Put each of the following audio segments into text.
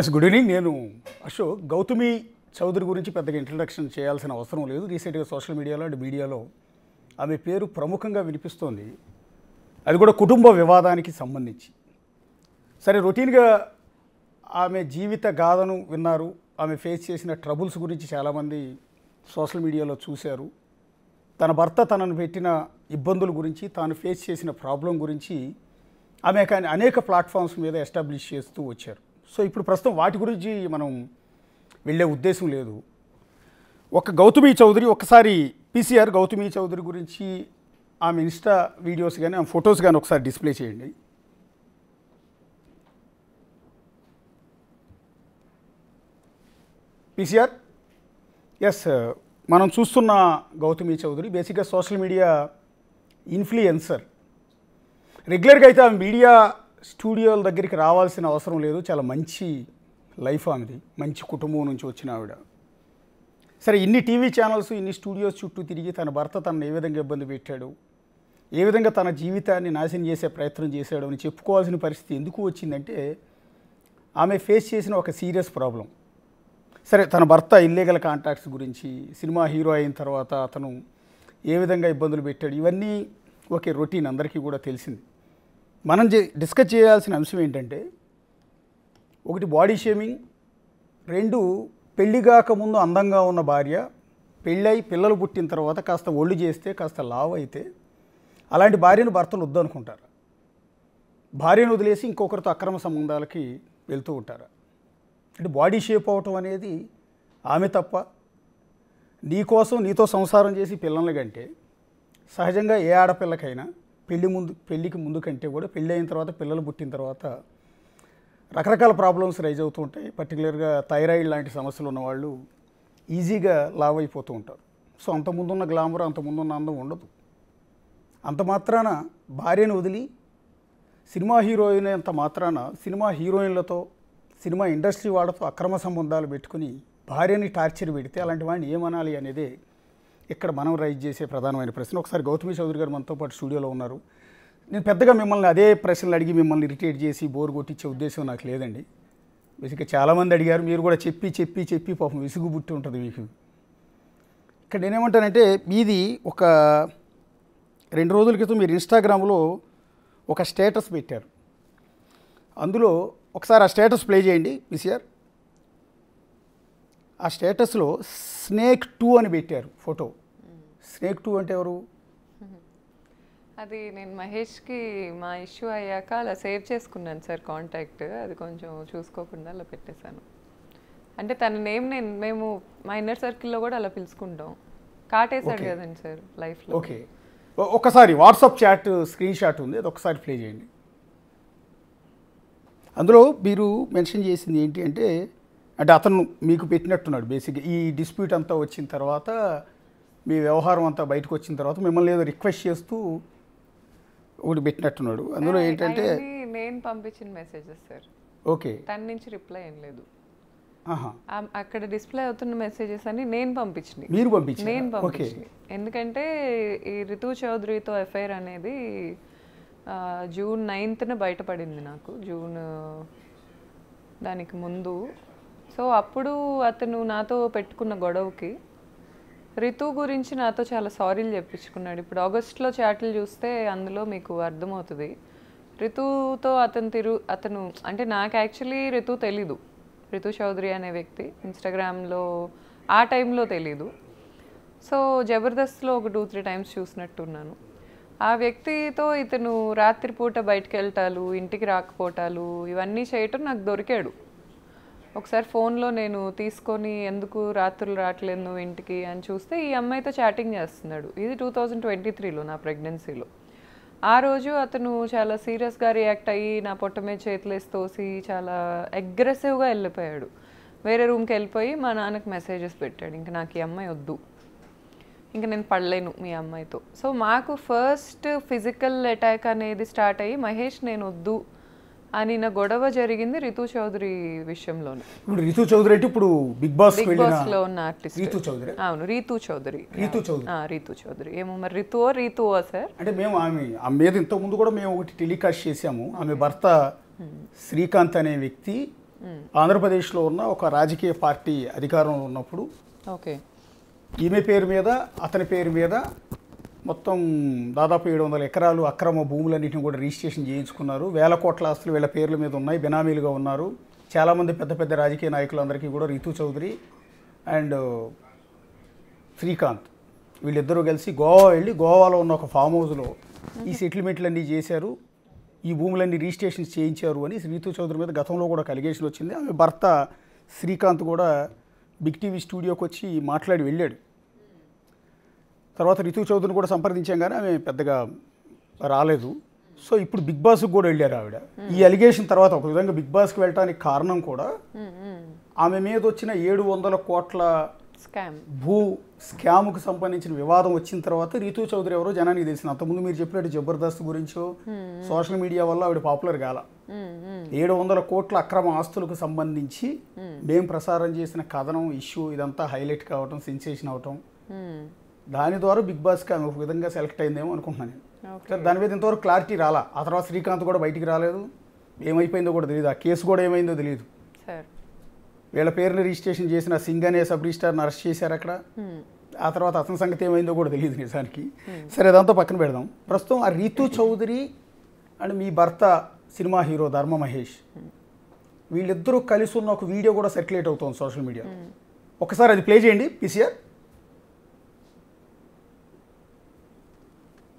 Yes good evening. నేను అశోక్. గౌతమి చౌదరి గురించి పెద్దగా ఇంట్రడక్షన్ చేయాల్సిన అవసరం లేదు. రీసెంట్గా సోషల్ మీడియాలో అండ్ మీడియాలో ఆమె పేరు ప్రముఖంగా వినిపిస్తోంది. అది కూడా కుటుంబ వివాదానికి సంబంధించి. సరే, రొటీన్గా ఆమె జీవిత గాథను విన్నారు. ఆమె ఫేస్ చేసిన ట్రబుల్స్ గురించి చాలామంది సోషల్ మీడియాలో చూశారు. తన భర్త తనను పెట్టిన ఇబ్బందుల గురించి, తాను ఫేస్ చేసిన ప్రాబ్లం గురించి ఆమె అనేక ప్లాట్ఫామ్స్ మీద ఎస్టాబ్లిష్ చేస్తూ వచ్చారు. సో ఇప్పుడు ప్రస్తుతం వాటి గురించి మనం వెళ్ళే ఉద్దేశం లేదు. ఒక గౌతమి చౌదరి, ఒకసారి పీసీఆర్ గౌతమి చౌదరి గురించి ఆమె ఇన్స్టా వీడియోస్ కానీ ఆమె ఫొటోస్ కానీ ఒకసారి డిస్ప్లే చేయండి. పీసీఆర్. ఎస్, మనం చూస్తున్న గౌతమి చౌదరి బేసిక్గా సోషల్ మీడియా ఇన్ఫ్లుయెన్సర్. రెగ్యులర్గా అయితే ఆమె మీడియా స్టూడియోల దగ్గరికి రావాల్సిన అవసరం లేదు. చాలా మంచి లైఫ్ ఆమెది, మంచి కుటుంబం నుంచి వచ్చిన ఆవిడ. సరే, ఇన్ని టీవీ ఛానల్స్, ఇన్ని స్టూడియోస్ చుట్టూ తిరిగి తన భర్త తనను ఏ విధంగా ఇబ్బంది పెట్టాడు, ఏ విధంగా తన జీవితాన్ని నాశనం చేసే ప్రయత్నం చేశాడు అని చెప్పుకోవాల్సిన పరిస్థితి ఎందుకు వచ్చిందంటే ఆమె ఫేస్ చేసిన ఒక సీరియస్ ప్రాబ్లం. సరే, తన భర్త ఇల్లీగల్ కాంటాక్ట్స్ గురించి, సినిమా హీరో అయిన తర్వాత అతను ఏ విధంగా ఇబ్బందులు పెట్టాడు, ఇవన్నీ ఓకే, రొటీన్, అందరికీ కూడా తెలిసింది. మనం డిస్కస్ చేయాల్సిన అంశం ఏంటంటే, ఒకటి బాడీ షేమింగ్, రెండు పెళ్ళిగాక ముందు అందంగా ఉన్న భార్య పెళ్ళై పిల్లలు పుట్టిన తర్వాత కాస్త ఒళ్ళు చేస్తే, కాస్త లావు అయితే అలాంటి భార్యను భర్తలు వద్దనుకుంటారు. భార్యను వదిలేసి ఇంకొకరితో అక్రమ సంబంధాలకి వెళ్తూ ఉంటారు. అంటే బాడీ షేప్ అవటం అనేది ఆమె తప్ప? నీకోసం నీతో సంసారం చేసి పిల్లల కంటే సహజంగా ఏ ఆడపిల్లకైనా పెళ్ళికి ముందు కంటే కూడా పెళ్ళి అయిన తర్వాత, పిల్లలు పుట్టిన తర్వాత రకరకాల ప్రాబ్లమ్స్ రైజ్ అవుతూ ఉంటాయి. పర్టికులర్గా థైరాయిడ్ లాంటి సమస్యలు ఉన్నవాళ్ళు ఈజీగా లావ్ అయిపోతూ ఉంటారు. సో అంతకుముందున్న గ్లామర్, అంతకుముందున్న అందం ఉండదు. అంత మాత్రాన భార్యను వదిలి సినిమా హీరోయిన్ అంత మాత్రాన సినిమా హీరోయిన్లతో, సినిమా ఇండస్ట్రీ వాళ్ళతో అక్రమ సంబంధాలు పెట్టుకుని భార్యని టార్చర్ పెడితే అలాంటి వాడిని ఏమనాలి అనేదే ఇక్కడ మనం రైజ్ చేసే ప్రధానమైన ప్రశ్న. ఒకసారి గౌతమి చౌదరి గారు మనతో పాటు స్టూడియోలో ఉన్నారు. నేను పెద్దగా మిమ్మల్ని అదే ప్రశ్నలు అడిగి మిమ్మల్ని ఇరిటేట్ చేసి బోర్ కొట్టించే ఉద్దేశం నాకు లేదండి. బేసిక్గా చాలామంది అడిగారు, మీరు కూడా చెప్పి పాపం విసుగు పుట్టి ఉంటుంది మీకు. ఇక్కడ నేనేమంటానంటే, మీది ఒక 2 రోజుల క్రితం మీరు ఇన్స్టాగ్రామ్లో ఒక స్టేటస్ పెట్టారు. అందులో ఒకసారి ఆ స్టేటస్ ప్లే చేయండి పీసీఆర్. ఆ స్టేటస్లో స్నేక్ 2 అని పెట్టారు ఫోటో. స్నేక్ 2 అంటే ఎవరు? అది నేను మహేష్కి మా ఇష్యూ అయ్యాక అలా సేవ్ చేసుకున్నాను సార్ కాంటాక్ట్. అది కొంచెం చూసుకోకుండా అలా పెట్టేశాను. అంటే తన నేమ్ మేము మా ఇన్నర్ సర్కిల్లో కూడా అలా పిలుచుకుంటాం. కాటేశాడు కదండి సార్ లైఫ్లో. ఓకే, ఒకసారి వాట్సాప్ చాట్ స్క్రీన్ షాట్ ఉంది, అది ఒకసారి ప్లే చేయండి. అందులో మీరు మెన్షన్ చేసింది ఏంటి అంటే అతను మీకు పెట్టినట్టున్నాడు. బేసిక్గా ఈ డిస్ప్యూట్ అంతా వచ్చిన తర్వాత, మీ వ్యవహారం అంతా బయటకు వచ్చిన తర్వాత మిమ్మల్ని ఏదో రిక్వెస్ట్ చేస్తూ ఒకటి పెట్టినట్టున్నాడు. అందులో ఏంటంటే నేను పంపించిన మెసేజెస్ సార్. ఓకే, తన నుంచి రిప్లై ఏం లేదు. అక్కడ డిస్ప్లే అవుతున్న మెసేజెస్ అని నేను పంపించినాయి. మీరు పంపించారు? నేను పంపించిన. ఎందుకంటే ఈ రితు చౌదరితో ఎఫ్ఐఆర్ అనేది జూన్ 9న బయటపడింది నాకు, జూన్ దానికి ముందు. సో అప్పుడు అతను నాతో పెట్టుకున్న గొడవకి రితు గురించి నాతో చాలా సారీలు చెప్పించుకున్నాడు. ఇప్పుడు ఆగస్ట్లో చాట్లు చూస్తే అందులో మీకు అర్థమవుతుంది. రితుతో అతను అంటే నాకు యాక్చువల్లీ రితు తెలీదు, రితు చౌదరి అనే వ్యక్తి ఇన్స్టాగ్రామ్లో ఆ టైంలో తెలీదు. సో జబర్దస్త్లో ఒక 2-3 టైమ్స్ చూసినట్టున్నాను. ఆ వ్యక్తితో ఇతను రాత్రిపూట బయటకు వెళ్ళటాలు, ఇంటికి రాకపోవటాలు, ఇవన్నీ చేయటం నాకు దొరికాడు. ఒకసారి ఫోన్లో నేను తీసుకొని ఎందుకు రాత్రులు రావట్లేదు నువ్వు ఇంటికి అని చూస్తే ఈ అమ్మాయితో చాటింగ్ చేస్తున్నాడు. ఇది 2023లో నా ప్రెగ్నెన్సీలో. ఆ రోజు అతను చాలా సీరియస్గా రియాక్ట్ అయ్యి నా పొట్ట మీద చేతులేసి తోసి చాలా అగ్రెసివ్గా వెళ్ళిపోయాడు. వేరే రూమ్కి వెళ్ళిపోయి మా నాన్నకి మెసేజెస్ పెట్టాడు, ఇంకా నాకు ఈ అమ్మాయి వద్దు, ఇంకా నేను పడలేను మీ అమ్మాయితో. సో మాకు ఫస్ట్ ఫిజికల్ అటాక్ అనేది స్టార్ట్ అయ్యి మహేష్ నేను వద్దు అని నా గొడవ జరిగింది రితు చౌదరి విషయంలోనే. ఇప్పుడు రితు చౌదరి అంటే ఇప్పుడు బిగ్ బాస్లో ఉన్న ఆర్టిస్ట్ రితు చౌదరి. అవును, రితు చౌదరి. రితు చౌదరి ఏమో మరి రితువా సార్? అంటే మేము ఆమె మీద ఇంతకుముందు కూడా మేము ఒకటి టెలికాస్ట్ చేసాము. ఆమె భర్త శ్రీకాంత్ అనే వ్యక్తి ఆంధ్రప్రదేశ్లో ఉన్న ఒక రాజకీయ పార్టీ అధికారంలో ఉన్నప్పుడు ఓకే. ఈమె పేరు మీద అతని పేరు మీద మొత్తం దాదాపు 700 ఎకరాలు అక్రమ భూములన్నింటిని కూడా రిజిస్ట్రేషన్ చేయించుకున్నారు. వేల కోట్ల ఆస్తులు వీళ్ళ పేర్ల మీద ఉన్నాయి, బినామీలుగా ఉన్నారు. చాలామంది పెద్ద పెద్ద రాజకీయ నాయకులందరికీ కూడా రితు చౌదరి అండ్ శ్రీకాంత్ వీళ్ళిద్దరూ కలిసి గోవా వెళ్ళి గోవాలో ఉన్న ఒక ఫామ్ హౌస్లో ఈ సెటిల్మెంట్లన్నీ చేశారు, ఈ భూములన్నీ రిజిస్ట్రేషన్ చేయించారు అని రితు చౌదరి మీద గతంలో కూడా అలిగేషన్ వచ్చింది. ఆమె భర్త శ్రీకాంత్ కూడా బిగ్ టీవీ స్టూడియోకి వచ్చి మాట్లాడి వెళ్ళాడు. తర్వాత రితు చౌదరిని కూడా సంప్రదించాం కానీ ఆమె పెద్దగా రాలేదు. సో ఇప్పుడు బిగ్ బాస్కి కూడా వెళ్ళారు ఆవిడ. ఈ అలిగేషన్ తర్వాత ఒక విధంగా బిగ్ బాస్కి వెళ్ళడానికి కారణం కూడా ఆమె మీద వచ్చిన 700 కోట్ల భూ స్కామ్కు సంబంధించిన వివాదం వచ్చిన తర్వాత రితు చౌదరి ఎవరో జనానికి తెలిసింది. అంతకుముందు మీరు చెప్పినట్టు జబర్దస్త్ గురించో సోషల్ మీడియా వల్ల ఆవిడ పాపులర్ కాల. 700 కోట్ల అక్రమ ఆస్తులకు సంబంధించి మేము ప్రసారం చేసిన కథనం ఇష్యూ ఇదంతా హైలైట్ కావటం, సెన్సేషన్ అవటం, దాని ద్వారా బిగ్ బాస్కి ఆమె ఒక విధంగా సెలెక్ట్ అయిందేమో అనుకుంటున్నాను నేను. సరే, దాని మీద ఇంతవరకు క్లారిటీ రాలా. ఆ తర్వాత శ్రీకాంత్ కూడా బయటికి రాలేదు, ఏమైపోయిందో కూడా తెలియదు, ఆ కేసు కూడా ఏమైందో తెలియదు. వీళ్ళ పేరుని రిజిస్ట్రేషన్ చేసిన సింగ్ అనే సబ్ రిజిస్టార్ని అరెస్ట్ చేశారు అక్కడ. ఆ తర్వాత అతని సంగతి ఏమైందో కూడా తెలియదు నిజానికి. సరే, అదంతా పక్కన పెడదాం. ప్రస్తుతం ఆ రితు చౌదరి అండ్ మీ భర్త సినిమా హీరో ధర్మ మహేష్ వీళ్ళిద్దరూ కలిసి ఉన్న ఒక వీడియో కూడా సర్క్యులేట్ అవుతుంది సోషల్ మీడియా. ఒకసారి అది ప్లే చేయండి పీసీఆర్.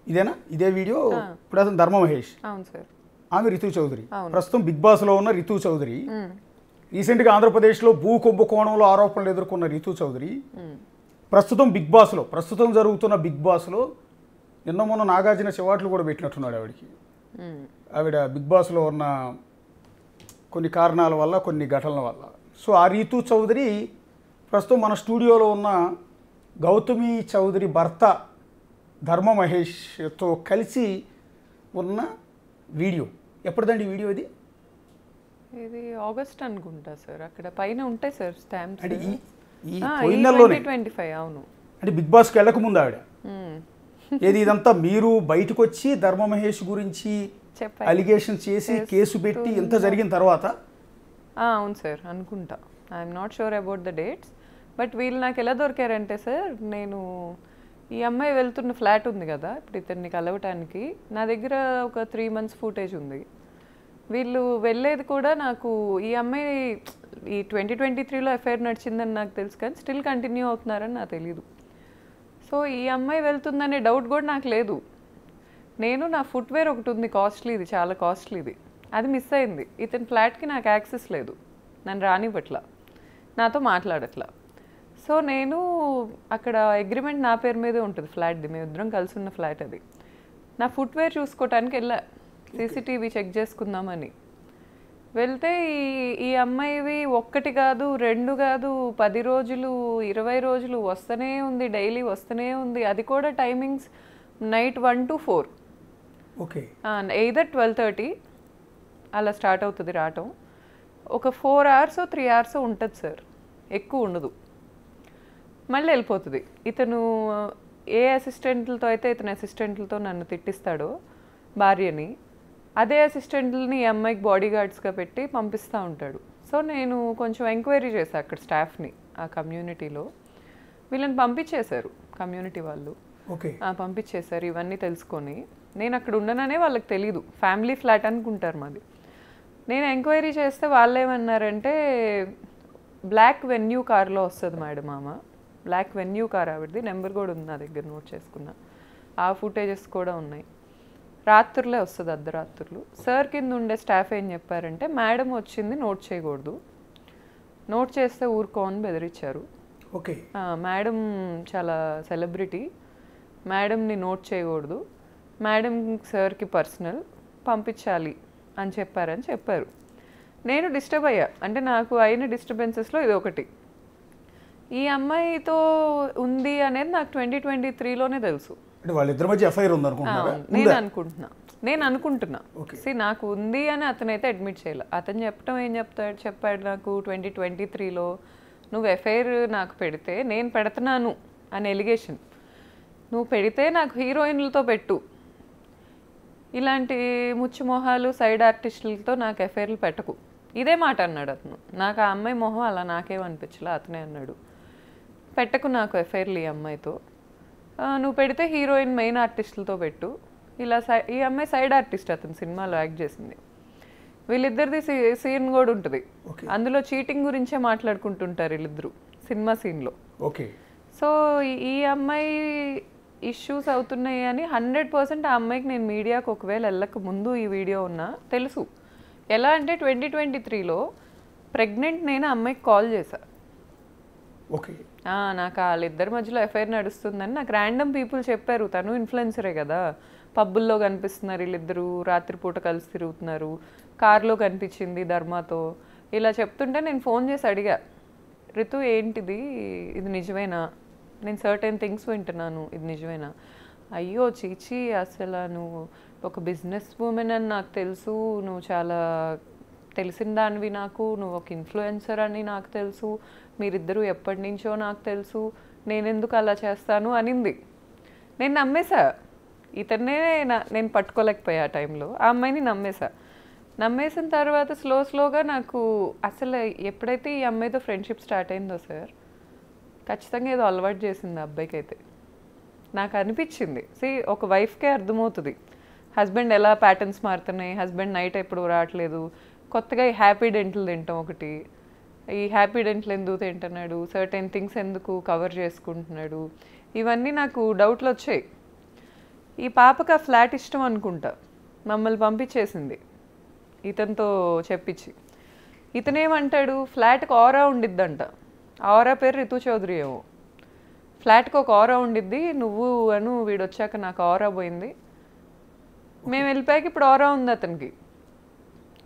ఇదేనా? ఇదే వీడియో. ఇప్పుడు అతను ధర్మ మహేష్, ఆమె రితు చౌదరి. ప్రస్తుతం బిగ్ బాస్లో ఉన్న రితు చౌదరి. రీసెంట్గా ఆంధ్రప్రదేశ్లో భూ కుంభకోణంలో ఆరోపణలు ఎదుర్కొన్న రితు చౌదరి ప్రస్తుతం బిగ్ బాస్లో, ప్రస్తుతం జరుగుతున్న బిగ్ బాస్లో నిన్న మొన్న నాగార్జున చివాట్లు కూడా పెట్టినట్టున్నాడు ఆవిడకి. ఆవిడ బిగ్ బాస్లో ఉన్న కొన్ని కారణాల వల్ల, కొన్ని ఘటనల వల్ల. సో ఆ రితు చౌదరి ప్రస్తుతం మన స్టూడియోలో ఉన్న గౌతమి చౌదరి భర్త ధర్మ మహేష్తో కలిసి ఉన్న వీడియో. ఎప్పటిదండి వీడియో ఇది? ఇది ఆగస్ట్ అనుకుంటా సార్. అక్కడ పైన ఉంటాయి సార్ స్టాంప్స్. అంటే ఈ పోయిన నెలలోనే 2025. అవును. అంటే బిగ్ బాస్కి వెళ్ళక ముందు ఆవిడ ఏది ఇదంతా మీరు బయటకు వచ్చి ధర్మ మహేష్ గురించి అలిగేషన్ చేసి కేసు పెట్టి ఇంత జరిగిన తర్వాత? అవును సార్, అనుకుంటా. I'm not sure about the dates. But వీళ్ళు నాకు ఎలా దొరికారంటే సార్, నేను ఈ అమ్మాయి వెళ్తున్న ఫ్లాట్ ఉంది కదా ఇప్పుడు ఇతన్ని కలవటానికి, నా దగ్గర ఒక 3 months ఫుటేజ్ ఉంది. వీళ్ళు వెళ్ళేది కూడా నాకు ఈ అమ్మాయి ఈ 2023లో ఎఫ్ఐఆర్ నడిచిందని నాకు తెలుసు, కానీ స్టిల్ కంటిన్యూ అవుతున్నారని నాకు తెలీదు. సో ఈ అమ్మాయి వెళ్తుందనే డౌట్ కూడా నాకు లేదు. నేను నా ఫుట్వేర్ ఒకటి ఉంది కాస్ట్లీది, చాలా కాస్ట్లీది, అది మిస్ అయింది. ఇతని ఫ్లాట్కి నాకు యాక్సెస్ లేదు, నన్ను రానివ్వట్లా, నాతో మాట్లాడట్లా. సో నేను అక్కడ అగ్రిమెంట్ నా పేరు మీదే ఉంటుంది ఫ్లాట్ది, మేమిద్దరం కలిసి ఉన్న ఫ్లాట్ అది. నా ఫుట్వేర్ చూసుకోవటానికి వెళ్ళా, సీసీటీవీ చెక్ చేసుకుందామని వెళ్తే ఈ అమ్మాయివి 1 కాదు 2 కాదు 10 రోజులు 20 రోజులు వస్తూనే ఉంది, డైలీ వస్తూనే ఉంది. అది కూడా timings night 1 to 4. Okay. Either 12:30 అలా స్టార్ట్ అవుతుంది రావటం. ఒక 4 hours 3 hours ఉంటుంది సార్, ఎక్కువ ఉండదు. మళ్ళీ వెళ్ళిపోతుంది. ఇతను ఏ అసిస్టెంట్లతో అయితే ఇతని అసిస్టెంట్లతో నన్ను తిట్టిస్తాడో భార్యని, అదే అసిస్టెంట్లని ఈ అమ్మాయికి బాడీ గార్డ్స్గా పెట్టి పంపిస్తూ ఉంటాడు. సో నేను కొంచెం ఎంక్వైరీ చేశాను అక్కడ స్టాఫ్ని, ఆ కమ్యూనిటీలో. వీళ్ళని పంపించేశారు కమ్యూనిటీ వాళ్ళు. ఓకే. పంపించేశారు ఇవన్నీ తెలుసుకొని. నేను అక్కడ ఉండననే వాళ్ళకి తెలీదు, ఫ్యామిలీ ఫ్లాట్ అనుకుంటారు మాది. నేను ఎంక్వైరీ చేస్తే వాళ్ళు ఏమన్నారంటే, బ్లాక్ వెన్యూ కార్లో వస్తుంది మేడం ఆమె, బ్లాక్ వెన్యూ కార్ ఆవిడది, నెంబర్ కూడా ఉంది నా దగ్గర, నోట్ చేసుకున్నా. ఆ ఫుటేజెస్ కూడా ఉన్నాయి. రాత్రులే వస్తుంది, అర్ధరాత్రులు. సార్ కింద ఉండే స్టాఫ్ ఏం చెప్పారంటే, మేడం వచ్చింది నోట్ చేయకూడదు, నోట్ చేస్తే ఊరుకోని బెదిరించారు. ఓకే. మేడం చాలా సెలబ్రిటీ, మేడంని నోట్ చేయకూడదు, మేడం సార్కి పర్సనల్, పంపించాలి అని చెప్పారు. నేను డిస్టర్బ్ అయ్యా, అంటే నాకు అయిన డిస్టర్బెన్సెస్లో ఇది ఒకటి. ఈ అమ్మాయితో ఉంది అనేది నాకు 2023లోనే తెలుసు. అంటే వాళ్ళిద్దరి మధ్య ఎఫ్ఐఆర్ ఉంది అనుకుంటున్నారా? నేను అనుకుంటున్నా. నాకు ఉంది అని అతనైతే అడ్మిట్ చేయాలి. అతను చెప్పాడు నాకు 2023లో నువ్వు ఎఫ్ఐఆర్ నాకు పెడితే నేను పెడుతున్నాను అని ఎలిగేషన్. నువ్వు పెడితే నాకు హీరోయిన్లతో పెట్టు, ఇలాంటి ముచ్చుమొహాలు సైడ్ ఆర్టిస్టులతో నాకు ఎఫ్ఐఆర్లు పెట్టకు, ఇదే మాట అన్నాడు అతను. నాకు ఆ అమ్మాయి మొహం అలా నాకేమనిపించలే, అతనే అన్నాడు, పెట్టకు నాకు ఎఫ్ఐఆర్లు ఈ అమ్మాయితో, నువ్వు పెడితే హీరోయిన్ మెయిన్ ఆర్టిస్టులతో పెట్టు, ఇలా ఈ అమ్మాయి సైడ్ ఆర్టిస్ట్, అతను సినిమాలో యాక్ట్ చేసింది, వీళ్ళిద్దరిది సీన్ కూడా ఉంటుంది, అందులో చీటింగ్ గురించే మాట్లాడుకుంటుంటారు వీళ్ళిద్దరు సినిమా సీన్లో. ఓకే. సో ఈ అమ్మాయి ఇష్యూస్ అవుతున్నాయి అని 100% ఆ అమ్మాయికి నేను మీడియాకు ఒకవేళ వెళ్ళక ముందు ఈ వీడియో ఉన్నా తెలుసు. ఎలా అంటే 2023లో ప్రెగ్నెంట్ నేను అమ్మాయికి కాల్ చేశా. ఓకే. నాకు వాళ్ళిద్దరి మధ్యలో ఎఫ్ఐఆర్ నడుస్తుందని నాకు ర్యాండమ్ పీపుల్ చెప్పారు. తను ఇన్ఫ్లుయెన్సరే కదా, పబ్బుల్లో కనిపిస్తున్నారు వీళ్ళిద్దరూ, రాత్రిపూట కలిసి తిరుగుతున్నారు, కార్లో కనిపించింది ధర్మాతో, ఇలా చెప్తుంటే నేను ఫోన్ చేసి అడిగా, రితు ఏంటిది, ఇది నిజమేనా, నేను సర్టెన్ థింగ్స్ వింటున్నాను, ఇది నిజమేనా? అయ్యో చీచి, అసలు నువ్వు ఒక బిజినెస్ ఉమెన్ అని నాకు తెలుసు, నువ్వు చాలా తెలిసిన దానివి నాకు, నువ్వు ఒక ఇన్ఫ్లుయెన్సర్ అని నాకు తెలుసు, మీరిద్దరూ ఎప్పటి నుంచో నాకు తెలుసు, నేనెందుకు అలా చేస్తాను అనింది. నేను నమ్మేశా, ఇతన్నే నేను పట్టుకోలేకపోయా ఆ టైంలో, ఆ అమ్మాయిని నమ్మేశా. నమ్మేసిన తర్వాత స్లోగా నాకు అసలు ఎప్పుడైతే ఈ అమ్మాయితో ఫ్రెండ్షిప్ స్టార్ట్ అయిందో సార్, ఖచ్చితంగా ఏదో అలవాటు చేసింది ఆ అబ్బాయికి అయితే నాకు అనిపించింది. ఒక వైఫ్కే అర్థమవుతుంది హస్బెండ్ ఎలా ప్యాటర్న్స్ మారుతున్నాయి, హస్బెండ్ నైట్ ఎప్పుడు రావట్లేదు, కొత్తగా ఈ హ్యాపీ డెంటల్ తింటాం ఒకటి, ఈ హ్యాపీ డెంటల్ ఎందుకు తింటున్నాడు, సర్టెన్ థింగ్స్ ఎందుకు కవర్ చేసుకుంటున్నాడు, ఇవన్నీ నాకు డౌట్లు వచ్చాయి. ఈ పాపకు ఆ ఫ్లాట్ ఇష్టం అనుకుంటా, మమ్మల్ని పంపించేసింది ఇతనితో చెప్పించి. ఇతనేమంటాడు, ఫ్లాట్కి ఆరా ఉండిద్దంట, ఆరా పేరు రితు చౌదరి ఏమో, ఫ్లాట్కి ఒక ఆరా ఉండిద్ది, నువ్వు వీడు వచ్చాక నాకు ఆరా పోయింది, మేము వెళ్ళిపోయాక ఇప్పుడు ఆరా ఉంది అతనికి.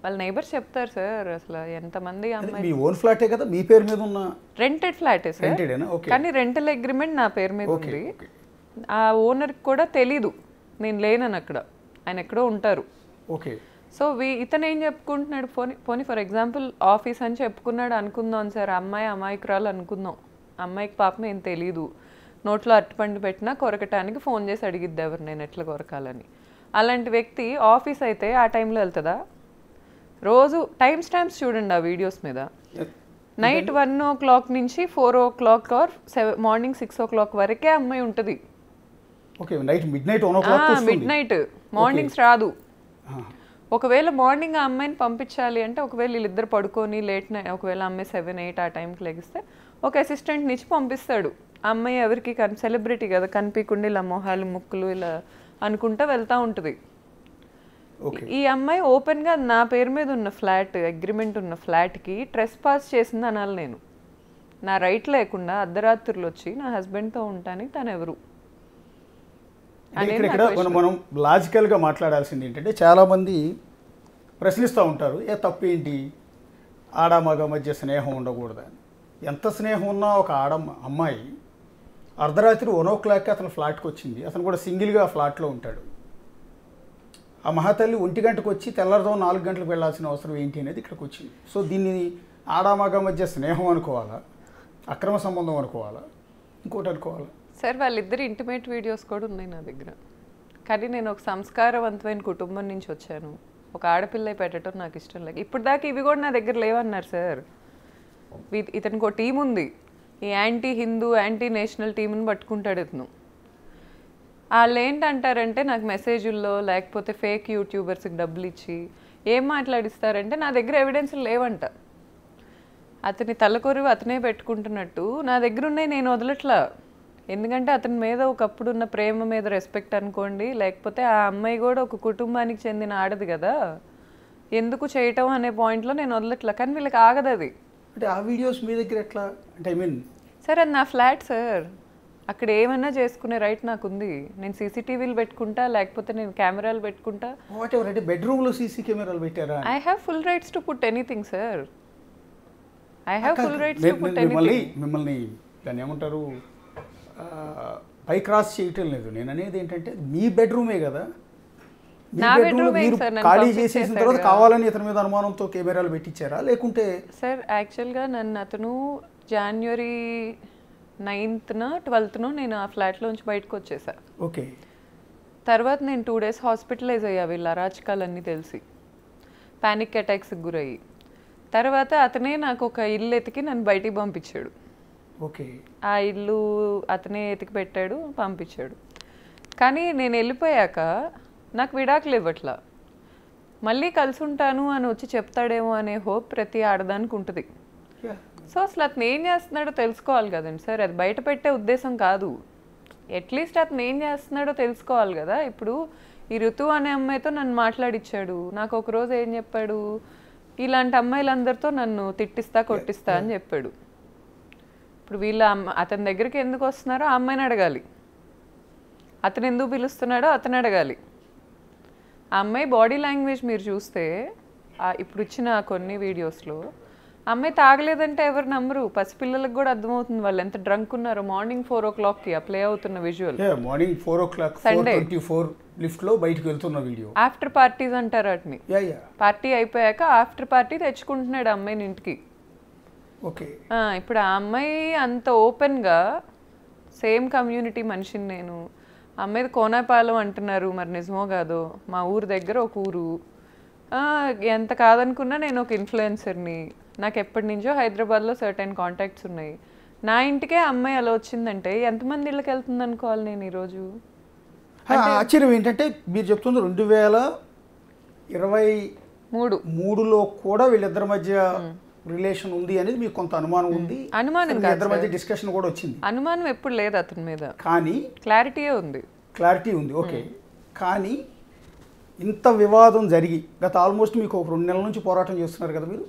వాళ్ళ నైబర్స్ చెప్తారు సార్, అసలు ఎంతమంది అమ్మాయి. మీ ఓన్ ఫ్లాటే కదా, మీ పేరు మీద ఉన్న రెంటెడ్ ఫ్లాటే సార్, కానీ రెంటల్ అగ్రిమెంట్ నా పేరు మీద ఉంది. ఆ ఓనర్కి కూడా తెలీదు నేను లేనని అక్కడ, ఆయన ఎక్కడో ఉంటారు. ఓకే. సో ఇతను ఏం చెప్పుకుంటున్నాడు, పోనీ ఫర్ ఎగ్జాంపుల్ ఆఫీస్ అని చెప్పుకున్నాడు అనుకుందాం సార్, అమాయకురాలు అనుకుందాం, అమ్మాయికి పాపం ఏం తెలీదు, నోట్లో అరటిపండు పెట్టినా కొరకటానికి ఫోన్ చేసి అడిగిద్ది ఎవరు నేను ఎట్లా కొరకాలని. అలాంటి వ్యక్తి ఆఫీస్ అయితే ఆ టైంలో వెళ్తుందా? రోజు టైం స్టాంప్స్ చూడండి ఆ వీడియోస్ మీద, నైట్ 1 o'clock నుంచి 4 o'clock ఆర్ మార్నింగ్ 6 o'clock వరకే అమ్మాయి ఉంటుంది. మిడ్ నైట్, మార్నింగ్స్ రాదు. ఒకవేళ మార్నింగ్ ఆ అమ్మాయిని పంపించాలి అంటే, ఒకవేళ వీళ్ళిద్దరు పడుకొని లేట్ నైట్, ఒకవేళ అమ్మాయి 7, 8 ఆ టైంకి లెగిస్తే ఒక అసిస్టెంట్ని ఇచ్చి పంపిస్తాడు. అమ్మాయి ఎవరికి సెలబ్రిటీ కదా, కనిపించకుండా ఇలా మొహాలు ముక్కులు ఇలా అనుకుంటా వెళ్తూ ఉంటుంది. ఈ అమ్మాయి ఓపెన్గా నా పేరు మీద ఉన్న ఫ్లాట్, అగ్రిమెంట్ ఉన్న ఫ్లాట్కి ట్రెస్ పాస్ చేసింది అనాలి నేను. నా రైట్ లేకుండా అర్ధరాత్రులు వచ్చి నా హస్బెండ్తో ఉంటానికి తను ఎవరు? ఇక్కడ మనం లాజికల్గా మాట్లాడాల్సింది ఏంటంటే, చాలామంది ప్రశ్నిస్తూ ఉంటారు, తప్పు ఏంటి, ఆడ మగ మధ్య స్నేహం ఉండకూడదు అని. ఎంత స్నేహం ఉన్నా ఒక అమ్మాయి అర్ధరాత్రి 1 o'clock అతను ఫ్లాట్కి వచ్చింది, అతను కూడా సింగిల్గా ఫ్లాట్లో ఉంటాడు. ఆ మహాతల్లి 1 గంటకు వచ్చి తెల్లారుజాము 4 గంటలకు వెళ్ళాల్సిన అవసరం ఏంటి అనేది ఇక్కడికి వచ్చింది. సో దీన్ని ఆడామగ మధ్య స్నేహం అనుకోవాలా, అక్రమ సంబంధం అనుకోవాలా, ఇంకోటి అనుకోవాలా? సార్ వాళ్ళిద్దరు ఇంటిమేట్ వీడియోస్ కూడా ఉన్నాయి నా దగ్గర, కానీ నేను ఒక సంస్కారవంతమైన కుటుంబం నుంచి వచ్చాను, ఒక ఆడపిల్ల పెట్టడం నాకు ఇష్టం లేదు. ఇప్పుడు దాకా ఇవి కూడా నా దగ్గర లేవన్నారు సార్. ఇతనికి ఒక టీం ఉంది, ఈ యాంటీ హిందూ యాంటీ నేషనల్ టీంని పట్టుకుంటాడు ఇతను. వాళ్ళు ఏంటంటారంటే, నాకు మెసేజ్ల్లో లేకపోతే ఫేక్ యూట్యూబర్స్కి డబ్బులు ఇచ్చి ఏం మాట్లాడిస్తారంటే, నా దగ్గర ఎవిడెన్స్లు లేవంట, అతని తలకొరువు అతనే పెట్టుకుంటున్నట్టు నా దగ్గర ఉన్నాయి, నేను వదలట్లా. ఎందుకంటే అతని మీద ఒకప్పుడు ఉన్న ప్రేమ మీద రెస్పెక్ట్ అనుకోండి, లేకపోతే ఆ అమ్మాయి కూడా ఒక కుటుంబానికి చెందిన ఆడది కదా, ఎందుకు చేయటం అనే పాయింట్లో నేను వదలట్లా. కానీ వీళ్ళకి ఆగదు అది. అంటే ఆ వీడియోస్ మీ దగ్గర ఎట్లా అంటే, సార్ అది నా ఫ్లాట్ సార్, అక్కడ ఏమైనా చేసుకునే రైట్ నాకు ఉంది. నేను సీసీటీవీలు పెట్టుకుంటా, లేకపోతే నేను కెమెరాలు పెట్టుకుంటా. What ever. అంటే బెడ్రూమ్లో సీసీ కెమెరాలు పెట్టారా? I have full rights to put anything sir, I have full rights to put anything. మిమ్మల్ని దాన్ని ఏమంటారు, పై క్రాస్ చేయటం లేదు. నేను అనేది ఏంటంటే, మీ బెడ్రూమే కదా, నా బెడ్రూమే సార్, ఖాళీ చేసేసిన తర్వాత కావాలని ఇతని మీద అనుమానంతో కెమెరాలు పెట్టించారా లేకుంటే? సార్ యాక్చువల్గా నన్ను అతను January 9th, 12th నేను ఆ ఫ్లాట్లోంచి బయటకు వచ్చేసా. ఓకే. తర్వాత నేను 2 days హాస్పిటలైజ్ అయ్యా వీళ్ళ అరాచకాలన్నీ తెలిసి, ప్యానిక్ అటాక్స్కి గురయ్యి. తర్వాత అతనే నాకు ఒక ఇల్లు ఎతికి నన్ను బయటికి పంపించాడు. ఓకే. ఆ ఇల్లు అతనే ఎతికి పెట్టాడు, పంపించాడు. కానీ నేను వెళ్ళిపోయాక నాకు విడాకులు ఇవ్వట్లా. మళ్ళీ కలిసి ఉంటాను అని వచ్చి చెప్తాడేమో అనే హోప్ ప్రతి ఆడదానికి ఉంటుంది. సో అసలు అతను ఏం చేస్తున్నాడో తెలుసుకోవాలి కదండి సార్. అది బయట పెట్టే ఉద్దేశం కాదు. అట్లీస్ట్ అతను ఏం చేస్తున్నాడో తెలుసుకోవాలి కదా. ఇప్పుడు ఈ ఋతువు అనే అమ్మాయితో నన్ను మాట్లాడిచ్చాడు. నాకు ఒకరోజు ఏం చెప్పాడు, ఇలాంటి అమ్మాయిలందరితో నన్ను తిట్టిస్తా కొట్టిస్తా అని చెప్పాడు. ఇప్పుడు వీళ్ళ అతని దగ్గరికి ఎందుకు వస్తున్నారో ఆ అమ్మాయిని అడగాలి, అతను ఎందుకు పిలుస్తున్నాడో అతను అడగాలి. ఆ అమ్మాయి బాడీ లాంగ్వేజ్ మీరు చూస్తే ఇప్పుడు ఇచ్చిన కొన్ని వీడియోస్లో అమ్మాయి తాగలేదంటే ఎవరు నమ్మరు. పసిపిల్లలకు కూడా అర్థమవుతుంది వాళ్ళు ఎంత డ్రంక్ ఉన్నారో. మార్నింగ్ 4 o'clockకి ఆ ప్లే అవుతున్న విజువల్, మార్నింగ్ 4 o'clock సండే 4:24 లిఫ్ట్లో బయటికి వెళ్తున్న వీడియో. ఆఫ్టర్ పార్టీస్ అంటారు వాటిని. పార్టీ అయిపోయాక ఆఫ్టర్ పార్టీ తెచ్చుకుంటున్నాడు అమ్మాయిని ఇంటికి. ఓకే. ఇప్పుడు ఆ అమ్మాయి అంత ఓపెన్గా, సేమ్ కమ్యూనిటీ మనిషిని నేను, అమ్మాయిది కోనాపాలెం అంటున్నారు, మరి నిజమో కాదో, మా ఊరు దగ్గర ఒక ఊరు, ఎంత కాదనుకున్నా నేను ఒక ఇన్ఫ్లుయెన్సర్ని, నాకు ఎప్పటి నుంచో హైదరాబాద్లో సర్టెన్ కాంటాక్ట్స్ ఉన్నాయి. నా ఇంటికే అమ్మాయి అలా వచ్చిందంటే ఎంతమంది ఇళ్ళకి వెళ్తుంది అనుకోవాలి నేను ఈరోజు. ఆశ్చర్యం ఏంటంటే మీరు చెప్తుంది 2023లో కూడా వీళ్ళిద్దరి మధ్య రిలేషన్ ఉంది అనేది మీకు కొంత అనుమానం ఉంది. అనుమానం ఇద్దరి మధ్య డిస్కషన్ కూడా వచ్చింది. అనుమానం ఎప్పుడు లేదు అతని మీద, కానీ క్లారిటీ ఉంది. ఓకే. కానీ ఇంత వివాదం జరిగి గత ఆల్మోస్ట్ మీకు ఒక 2 నెలల నుంచి పోరాటం చేస్తున్నారు కదా మీరు.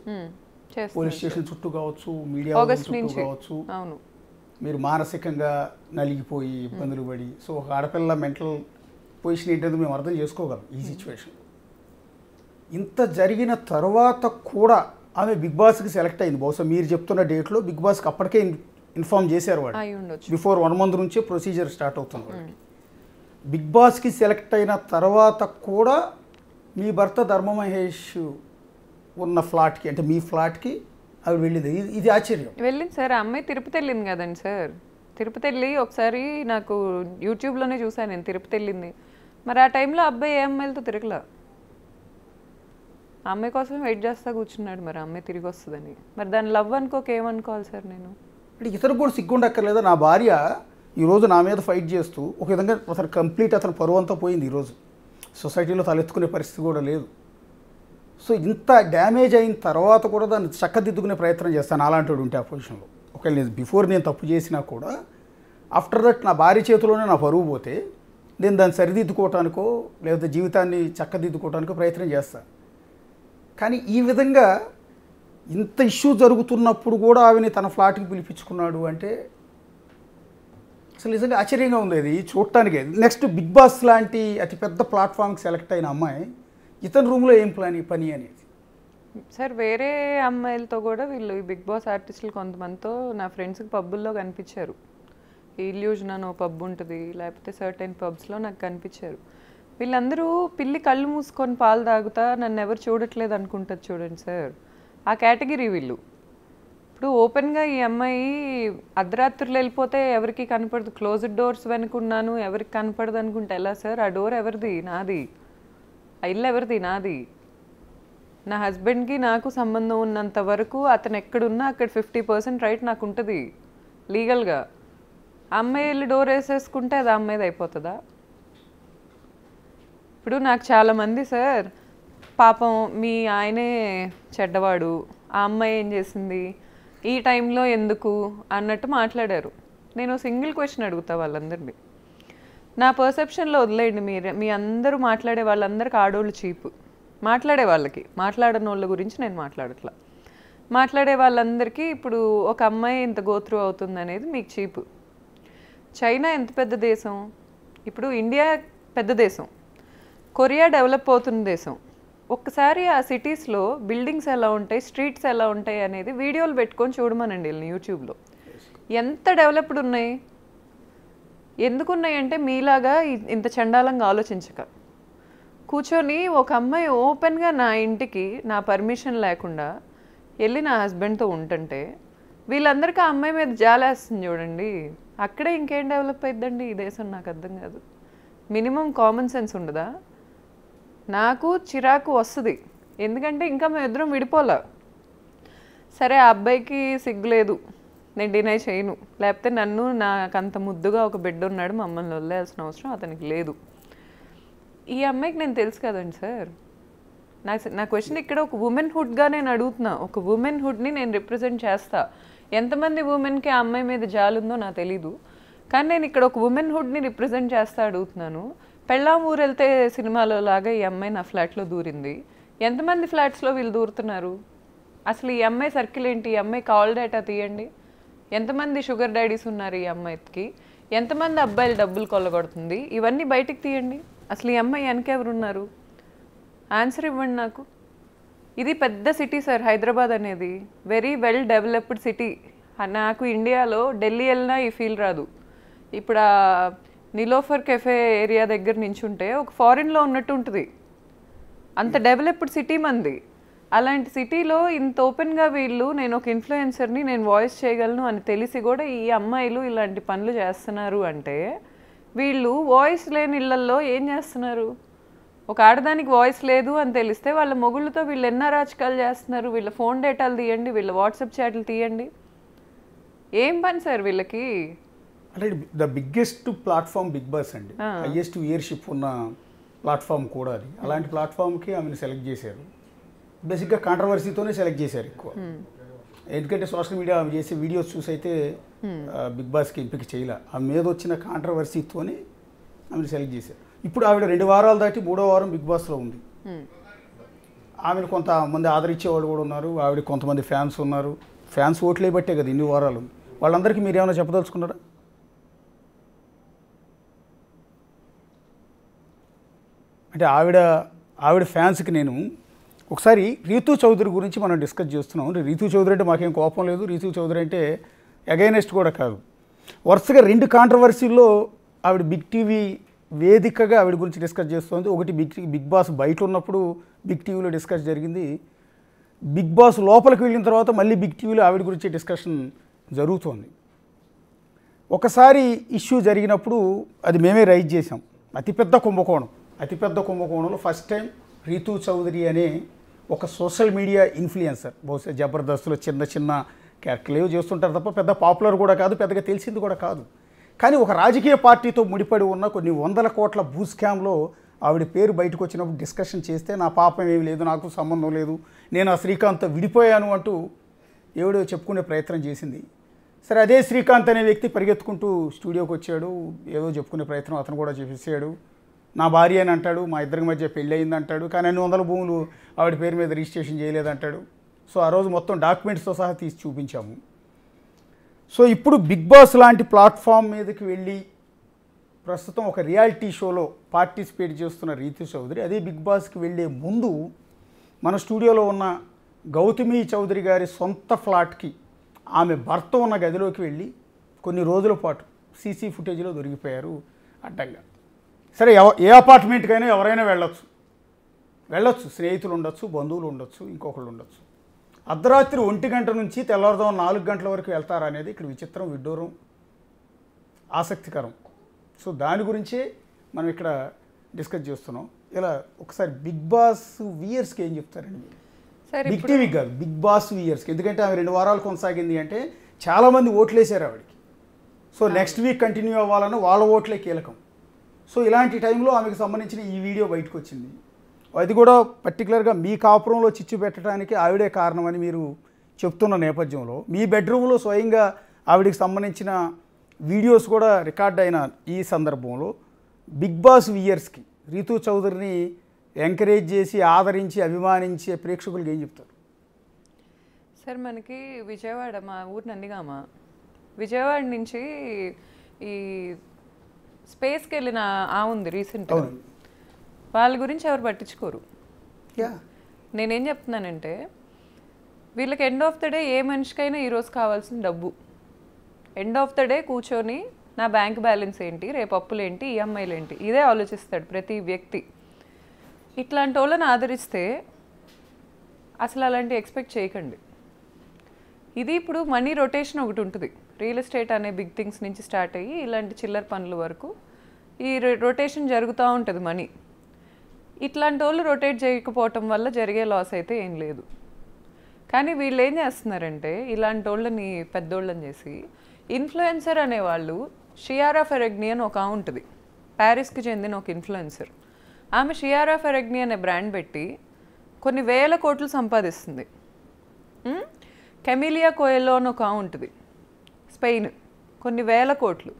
పోలీస్ స్టేషన్ చుట్టూ కావచ్చు, మీడియా చుట్టూ కావచ్చు, మీరు మానసికంగా నలిగిపోయి ఇబ్బందులు పడి, సో ఒక ఆడపిల్ల మెంటల్ పొజిషన్ ఏంటంటే మేము అర్థం చేసుకోగలం ఈ సిచ్యువేషన్. ఇంత జరిగిన తర్వాత కూడా ఆమె బిగ్ బాస్కి సెలెక్ట్ అయింది. బహుశా మీరు చెప్తున్న డేట్లో బిగ్ బాస్కి అప్పటికే ఇన్ఫార్మ్ చేశారు వాడు. బిఫోర్ 1 month నుంచే ప్రొసీజర్ స్టార్ట్ అవుతుంది వాడికి. బిగ్ బాస్కి సెలెక్ట్ అయిన తర్వాత కూడా మీ భర్త ధర్మ మహేష్ ఉన్న ఫ్లాట్కి, అంటే మీ ఫ్లాట్కి అవి వెళ్ళింది. ఇది ఆశ్చర్యం. వెళ్ళింది సార్. ఆ అమ్మాయి తిరుపతి వెళ్ళింది కదండి సార్. తిరుపతి వెళ్ళి ఒకసారి నాకు యూట్యూబ్లోనే చూసాను నేను, తిరుపతి వెళ్ళింది. మరి ఆ టైంలో అబ్బాయి ఏ అమ్మాయిలతో తిరగలా. ఆ అమ్మాయి కోసం వెయిట్ చేస్తా కూర్చున్నాడు. మరి ఆ అమ్మాయి తిరిగి వస్తుందని. మరి దాని లవ్ అనుకోక ఏమనుకోవాలి సార్ నేను. అంటే ఇతరులకు కూడా సిగ్గుండక్కర్లేదా? నా భార్య ఈరోజు నా మీద ఫైట్ చేస్తూ ఒక విధంగా అతను కంప్లీట్ అతను పరువు అంతా పోయింది. ఈరోజు సొసైటీలో తలెత్తుకునే పరిస్థితి కూడా లేదు. సో ఇంత డ్యామేజ్ అయిన తర్వాత కూడా దాన్ని చక్కదిద్దుకునే ప్రయత్నం చేస్తాను అలాంటి వాడు ఉంటే ఆ పొజిషన్లో. ఒకవేళ నేను బిఫోర్ నేను తప్పు చేసినా కూడా ఆఫ్టర్ దట్ నా భార్య చేతిలోనే నా పరువు పోతే నేను దాన్ని సరిదిద్దుకోవటానికో లేకపోతే జీవితాన్ని చక్కదిద్దుకోవటానికో ప్రయత్నం చేస్తాను. కానీ ఈ విధంగా ఇంత ఇష్యూ జరుగుతున్నప్పుడు కూడా ఆమెని తన ఫ్లాట్కి పిలిపించుకున్నాడు అంటే అసలు నిజంగా ఆశ్చర్యంగా ఉంది అది చూడటానికి. నెక్స్ట్ బిగ్ బాస్ లాంటి అతిపెద్ద ప్లాట్ఫామ్కి సెలెక్ట్ అయిన అమ్మాయి ఇతని రూమ్లో ఏం పని అనేది సార్. వేరే అమ్మాయిలతో కూడా వీళ్ళు ఈ బిగ్ బాస్ ఆర్టిస్టులు కొంతమందితో నా ఫ్రెండ్స్కి పబ్బుల్లో కనిపించారు. ఈ ఇల్యూజన్ అని పబ్ ఉంటుంది, లేకపోతే సర్టెన్ పబ్స్లో నాకు కనిపించారు. వీళ్ళందరూ పిల్లి కళ్ళు మూసుకొని పాలు తాగుతా నన్ను ఎవరు చూడట్లేదు అనుకుంటుంది చూడండి సార్. ఆ కేటగిరీ వీళ్ళు. ఇప్పుడు ఓపెన్గా ఈ అమ్మాయి అర్ధరాత్రులు వెళ్ళిపోతే ఎవరికి కనపడదు, క్లోజ్డ్ డోర్స్ వెనుకున్నాను ఎవరికి కనపడదు అనుకుంటే ఎలా సార్? ఆ డోర్ ఎవరిది? నాది. ఆ ఇల్లు ఎవరిది? నాది. నా హస్బెండ్కి నాకు సంబంధం ఉన్నంత వరకు అతను ఎక్కడున్నా అక్కడ 50% రైట్ నాకు ఉంటుంది లీగల్గా. అమ్మాయి వెళ్ళి డోర్ వేసేసుకుంటే అది అమ్మాయిది అయిపోతుందా? ఇప్పుడు నాకు చాలామంది సార్ పాపం మీ ఆయనే చెడ్డవాడు, ఆ అమ్మాయి ఏం చేసింది, ఈ టైంలో ఎందుకు అన్నట్టు మాట్లాడారు. నేను సింగిల్ క్వశ్చన్ అడుగుతా వాళ్ళందరినీ. నా పర్సెప్షన్లో వదిలేయండి. మీ అందరూ మాట్లాడే వాళ్ళందరికీ ఆడోళ్ళు చీపు. మాట్లాడే వాళ్ళకి, మాట్లాడని వాళ్ళ గురించి నేను మాట్లాడట్లా. మాట్లాడే వాళ్ళందరికీ ఇప్పుడు ఒక అమ్మాయి ఇంత గోత్రూ అవుతుంది అనేది మీకు చీపు. చైనా ఎంత పెద్ద దేశం, ఇప్పుడు ఇండియా పెద్ద దేశం, కొరియా డెవలప్ అవుతున్న దేశం. ఒక్కసారి ఆ సిటీస్లో బిల్డింగ్స్ ఎలా ఉంటాయి, స్ట్రీట్స్ ఎలా ఉంటాయి అనేది వీడియోలు పెట్టుకొని చూడమనండి వీళ్ళని యూట్యూబ్లో. ఎంత డెవలప్డ్ ఉన్నాయి. ఎందుకున్నాయి అంటే మీలాగా ఇంత చండాలంగా ఆలోచించక కూర్చొని ఒక అమ్మాయి ఓపెన్గా నా ఇంటికి నా పర్మిషన్ లేకుండా వెళ్ళి నా హస్బెండ్తో ఉంటుంటే వీళ్ళందరికీ ఆ అమ్మాయి మీద జాలేస్తుంది చూడండి. అక్కడే ఇంకేం డెవలప్ అయిద్దండి ఈ దేశం? నాకు అర్థం కాదు. మినిమం కామన్ సెన్స్ ఉండదా? నాకు చిరాకు వస్తుంది. ఎందుకంటే ఇంకా మేము ఇద్దరం విడిపోలే. సరే ఆ అబ్బాయికి సిగ్గులేదు, నేను డినై చేయను, లేకపోతే నన్ను నాకు అంత ముద్దుగా ఒక బిడ్డ ఉన్నాడు మమ్మల్ని వదిలేయాల్సిన అవసరం అతనికి లేదు. ఈ అమ్మాయికి నేను తెలుసు కదండి సార్. నా క్వశ్చన్ ఇక్కడ ఒక ఉమెన్హుడ్గా నేను అడుగుతున్నా, ఒక ఉమెన్హుడ్ని నేను రిప్రజెంట్ చేస్తా. ఎంతమంది ఉమెన్కి ఆ అమ్మాయి మీద జాలుందో నాకు తెలీదు, కానీ నేను ఇక్కడ ఒక ఉమెన్హుడ్ని రిప్రజెంట్ చేస్తా అడుగుతున్నాను. పెళ్ళాం ఊరు వెళ్తే సినిమాలో లాగా ఈ అమ్మాయి నా ఫ్లాట్లో దూరింది. ఎంతమంది ఫ్లాట్స్లో వీళ్ళు దూరుతున్నారు? అసలు ఈ అమ్మాయి సర్కిల్ ఏంటి? ఈ అమ్మాయి కాల్ డేటా తీయండి. ఎంతమంది షుగర్ డాడీస్ ఉన్నారు ఈ అమ్మాయికి? ఎంతమంది అబ్బాయిలు డబ్బులు కొల్లగొడుతుంది? ఇవన్నీ బయటికి తీయండి. అసలు ఈ అమ్మాయి వెనకెవరు ఉన్నారు? ఆన్సర్ ఇవ్వండి నాకు. ఇది పెద్ద సిటీ సార్ హైదరాబాద్ అనేది, వెరీ వెల్ డెవలప్డ్ సిటీ. నాకు ఇండియాలో ఢిల్లీ వెళ్ళినా ఈ ఫీల్ రాదు. ఇప్పుడు ఆ నిలోఫర్ కెఫే ఏరియా దగ్గర నించుంటే ఒక ఫారిన్లో ఉన్నట్టు ఉంటుంది, అంత డెవలప్డ్ సిటీ మంది. అలాంటి సిటీలో ఇంత ఓపెన్గా వీళ్ళు నేను ఒక ఇన్ఫ్లుయెన్సర్ని, నేను వాయిస్ చేయగలను అని తెలిసి కూడా ఈ అమ్మాయిలు ఇలాంటి పనులు చేస్తున్నారు అంటే వీళ్ళు వాయిస్ లేని ఇళ్లల్లో ఏం చేస్తున్నారు? ఒక ఆడదానికి వాయిస్ లేదు అని తెలిస్తే వాళ్ళ మొగుళ్ళతో వీళ్ళు ఎన్నో రాజకాలు చేస్తున్నారు. వీళ్ళ ఫోన్ డేటాలు తీయండి, వీళ్ళ వాట్సాప్ చాట్లు తీయండి. ఏం పని సార్ వీళ్ళకి? అంటే the biggest platform big boss అండి, హైయెస్ట్ వ్యూయర్షిప్ ఉన్న ప్లాట్ఫామ్ కూడా అది. అలాంటి ప్లాట్ఫామ్కి ఆమెను సెలెక్ట్ చేశారు. బేసిక్గా కాంట్రవర్సీతోనే సెలెక్ట్ చేశారు ఎక్కువ. ఎందుకంటే సోషల్ మీడియా ఆమె చేసే వీడియోస్ చూసి అయితే బిగ్ బాస్కి ఎంపిక చేయలే, ఆమె మీద వచ్చిన కాంట్రవర్సీతోనే ఆమెను సెలెక్ట్ చేశారు. ఇప్పుడు ఆవిడ 2 వారాలు దాటి 3వ వారం బిగ్ బాస్లో ఉంది. ఆమెను కొంతమంది ఆదరించేవాళ్ళు కూడా ఉన్నారు, ఆవిడ కొంతమంది ఫ్యాన్స్ ఉన్నారు. ఫ్యాన్స్ ఓట్లే బట్టే కదా ఇన్ని వారాలు. వాళ్ళందరికీ మీరు ఏమైనా చెప్పదలుచుకున్నారా? అంటే ఆవిడ ఫ్యాన్స్కి నేను ఒకసారి రీతూ చౌదరి గురించి మనం డిస్కస్ చేస్తున్నాం. రీతూ చౌదరి అంటే మాకేం కోపం లేదు, రీతూ చౌదరి అంటే అగైనెస్ట్ కూడా కాదు. వరుసగా 2 కాంట్రవర్సీల్లో ఆవిడ బిగ్ టీవీ వేదికగా ఆవిడ గురించి డిస్కస్ చేస్తుంది. ఒకటి బిగ్ బాస్ బయట ఉన్నప్పుడు బిగ్ టీవీలో డిస్కస్ జరిగింది. బిగ్ బాస్ లోపలికి వెళ్ళిన తర్వాత మళ్ళీ బిగ్ టీవీలో ఆవిడ గురించి డిస్కషన్ జరుగుతోంది. ఒకసారి ఇష్యూ జరిగినప్పుడు అది మేమే రైజ్ చేసాం. అతిపెద్ద కుంభకోణంలో ఫస్ట్ టైం రీతూ చౌదరి అనే ఒక సోషల్ మీడియా ఇన్ఫ్లుయెన్సర్, బహుశా జబర్దస్త్లో చిన్న క్యారెక్టర్లు ఏవో చేస్తుంటారు తప్ప పెద్ద పాపులర్ కూడా కాదు, పెద్దగా తెలిసింది కూడా కాదు. కానీ ఒక రాజకీయ పార్టీతో ముడిపడి ఉన్న కొన్ని 100 కోట్ల భూ స్కామ్లో ఆవిడ పేరు బయటకు వచ్చినప్పుడు డిస్కషన్ చేస్తే నా పాపం ఏమి లేదు, నాకు సంబంధం లేదు, నేను ఆ శ్రీకాంత్ విడిపోయాను అంటూ ఎవడో చెప్పుకునే ప్రయత్నం చేసింది. సరే, అదే శ్రీకాంత్ అనే వ్యక్తి పరిగెత్తుకుంటూ స్టూడియోకి వచ్చాడు, ఏదో చెప్పుకునే ప్రయత్నం అతను కూడా చేసేసాడు. నా భార్య అని అంటాడు, మా ఇద్దరి మధ్య పెళ్ళి అయింది అంటాడు, కానీ అన్ని 100 భూములు ఆవిడ పేరు మీద రిజిస్ట్రేషన్ చేయలేదంటాడు. సో ఆ రోజు మొత్తం డాక్యుమెంట్స్తో సహా తీసి చూపించాము. సో ఇప్పుడు బిగ్ బాస్ లాంటి ప్లాట్ఫామ్ మీదకి వెళ్ళి ప్రస్తుతం ఒక రియాలిటీ షోలో పార్టిసిపేట్ చేస్తున్న రీతూ చౌదరి అదే బిగ్ బాస్కి వెళ్ళే ముందు మన స్టూడియోలో ఉన్న గౌతమి చౌదరి గారి సొంత ఫ్లాట్కి ఆమె భర్త ఉన్న గదిలోకి వెళ్ళి కొన్ని రోజుల పాటు సీసీ ఫుటేజ్లో దొరికిపోయారు అడ్డంగా. సరే, ఏ అపార్ట్మెంట్కైనా ఎవరైనా వెళ్ళొచ్చు, స్నేహితులు ఉండొచ్చు, బంధువులు ఉండొచ్చు, ఇంకొకళ్ళు ఉండొచ్చు. అర్ధరాత్రి 1 గంట నుంచి తెల్లవారుదాం 4 గంటల వరకు వెళ్తారనేది ఇక్కడ విచిత్రం, విడ్డూరం, ఆసక్తికరం. సో దాని గురించే మనం ఇక్కడ డిస్కస్ చేస్తున్నాం. ఇలా ఒకసారి బిగ్ బాస్ వ్యూయర్స్కి ఏం చెప్తారండి మీరు? బిగ్ టీవీకి కాదు, బిగ్ బాస్ వ్యూయర్స్కి. ఎందుకంటే ఆమె 2 వారాలు కొనసాగింది అంటే చాలామంది ఓట్లేసారు ఆవిడకి. సో నెక్స్ట్ వీక్ కంటిన్యూ అవ్వాలని వాళ్ళ ఓట్లే కీలకం. సో ఇలాంటి టైంలో ఆమెకు సంబంధించిన ఈ వీడియో బయటకు వచ్చింది. అది కూడా పర్టికులర్గా మీ కాపురంలో చిచ్చు పెట్టడానికి ఆవిడే కారణమని మీరు చెప్తున్న నేపథ్యంలో మీ బెడ్రూమ్లో స్వయంగా ఆవిడకి సంబంధించిన వీడియోస్ కూడా రికార్డ్ అయిన ఈ సందర్భంలో బిగ్ బాస్ వ్యూయర్స్కి రీతూ చౌదరిని ఎంకరేజ్ చేసి ఆదరించి అభిమానించే ప్రేక్షకులకి ఏం చెప్తారు? సార్, మనకి విజయవాడ, మా ఊరు నందిగామ, విజయవాడ నుంచి ఈ స్పేస్కి వెళ్ళిన ఉంది రీసెంట్గా, వాళ్ళ గురించి ఎవరు పట్టించుకోరు. నేనేం చెప్తున్నానంటే వీళ్ళకి ఎండ్ ఆఫ్ ద డే ఏ మనిషికైనా ఈరోజు కావాల్సిన డబ్బు. ఎండ్ ఆఫ్ ద డే కూర్చొని నా బ్యాంక్ బ్యాలెన్స్ ఏంటి, రేపు అప్పులు ఏంటి, ఈఎంఐలు ఏంటి, ఇదే ఆలోచిస్తాడు ప్రతి వ్యక్తి. ఇట్లాంటి వాళ్ళని ఆదరిస్తే అసలు అలాంటి ఎక్స్పెక్ట్ చేయకండి. ఇది ఇప్పుడు మనీ రొటేషన్ ఒకటి ఉంటుంది. రియల్ ఎస్టేట్ అనే బిగ్ థింగ్స్ నుంచి స్టార్ట్ అయ్యి ఇలాంటి చిల్లర పనుల వరకు ఈ రొటేషన్ జరుగుతూ ఉంటుంది మనీ. ఇట్లాంటి వాళ్ళు రొటేట్ చేయకపోవటం వల్ల జరిగే లాస్ అయితే ఏం లేదు. కానీ వీళ్ళు ఏం చేస్తున్నారంటే ఇలాంటి వాళ్ళని పెద్దోళ్ళని చేసి ఇన్ఫ్లుయెన్సర్ అనేవాళ్ళు షియారా ఫెరెగ్ని అని ఒక ఆమె ఉంటుంది, ప్యారిస్కి చెందిన ఒక ఇన్ఫ్లుయెన్సర్. ఆమె షియారా ఫెరెగ్ని అనే బ్రాండ్ పెట్టి కొన్ని వేల కోట్లు సంపాదిస్తుంది. కెమిలియా కోయెలో అని ఒక ఆమె ఉంటుంది, స్పెయిన్, కొన్ని వేల కోట్లు.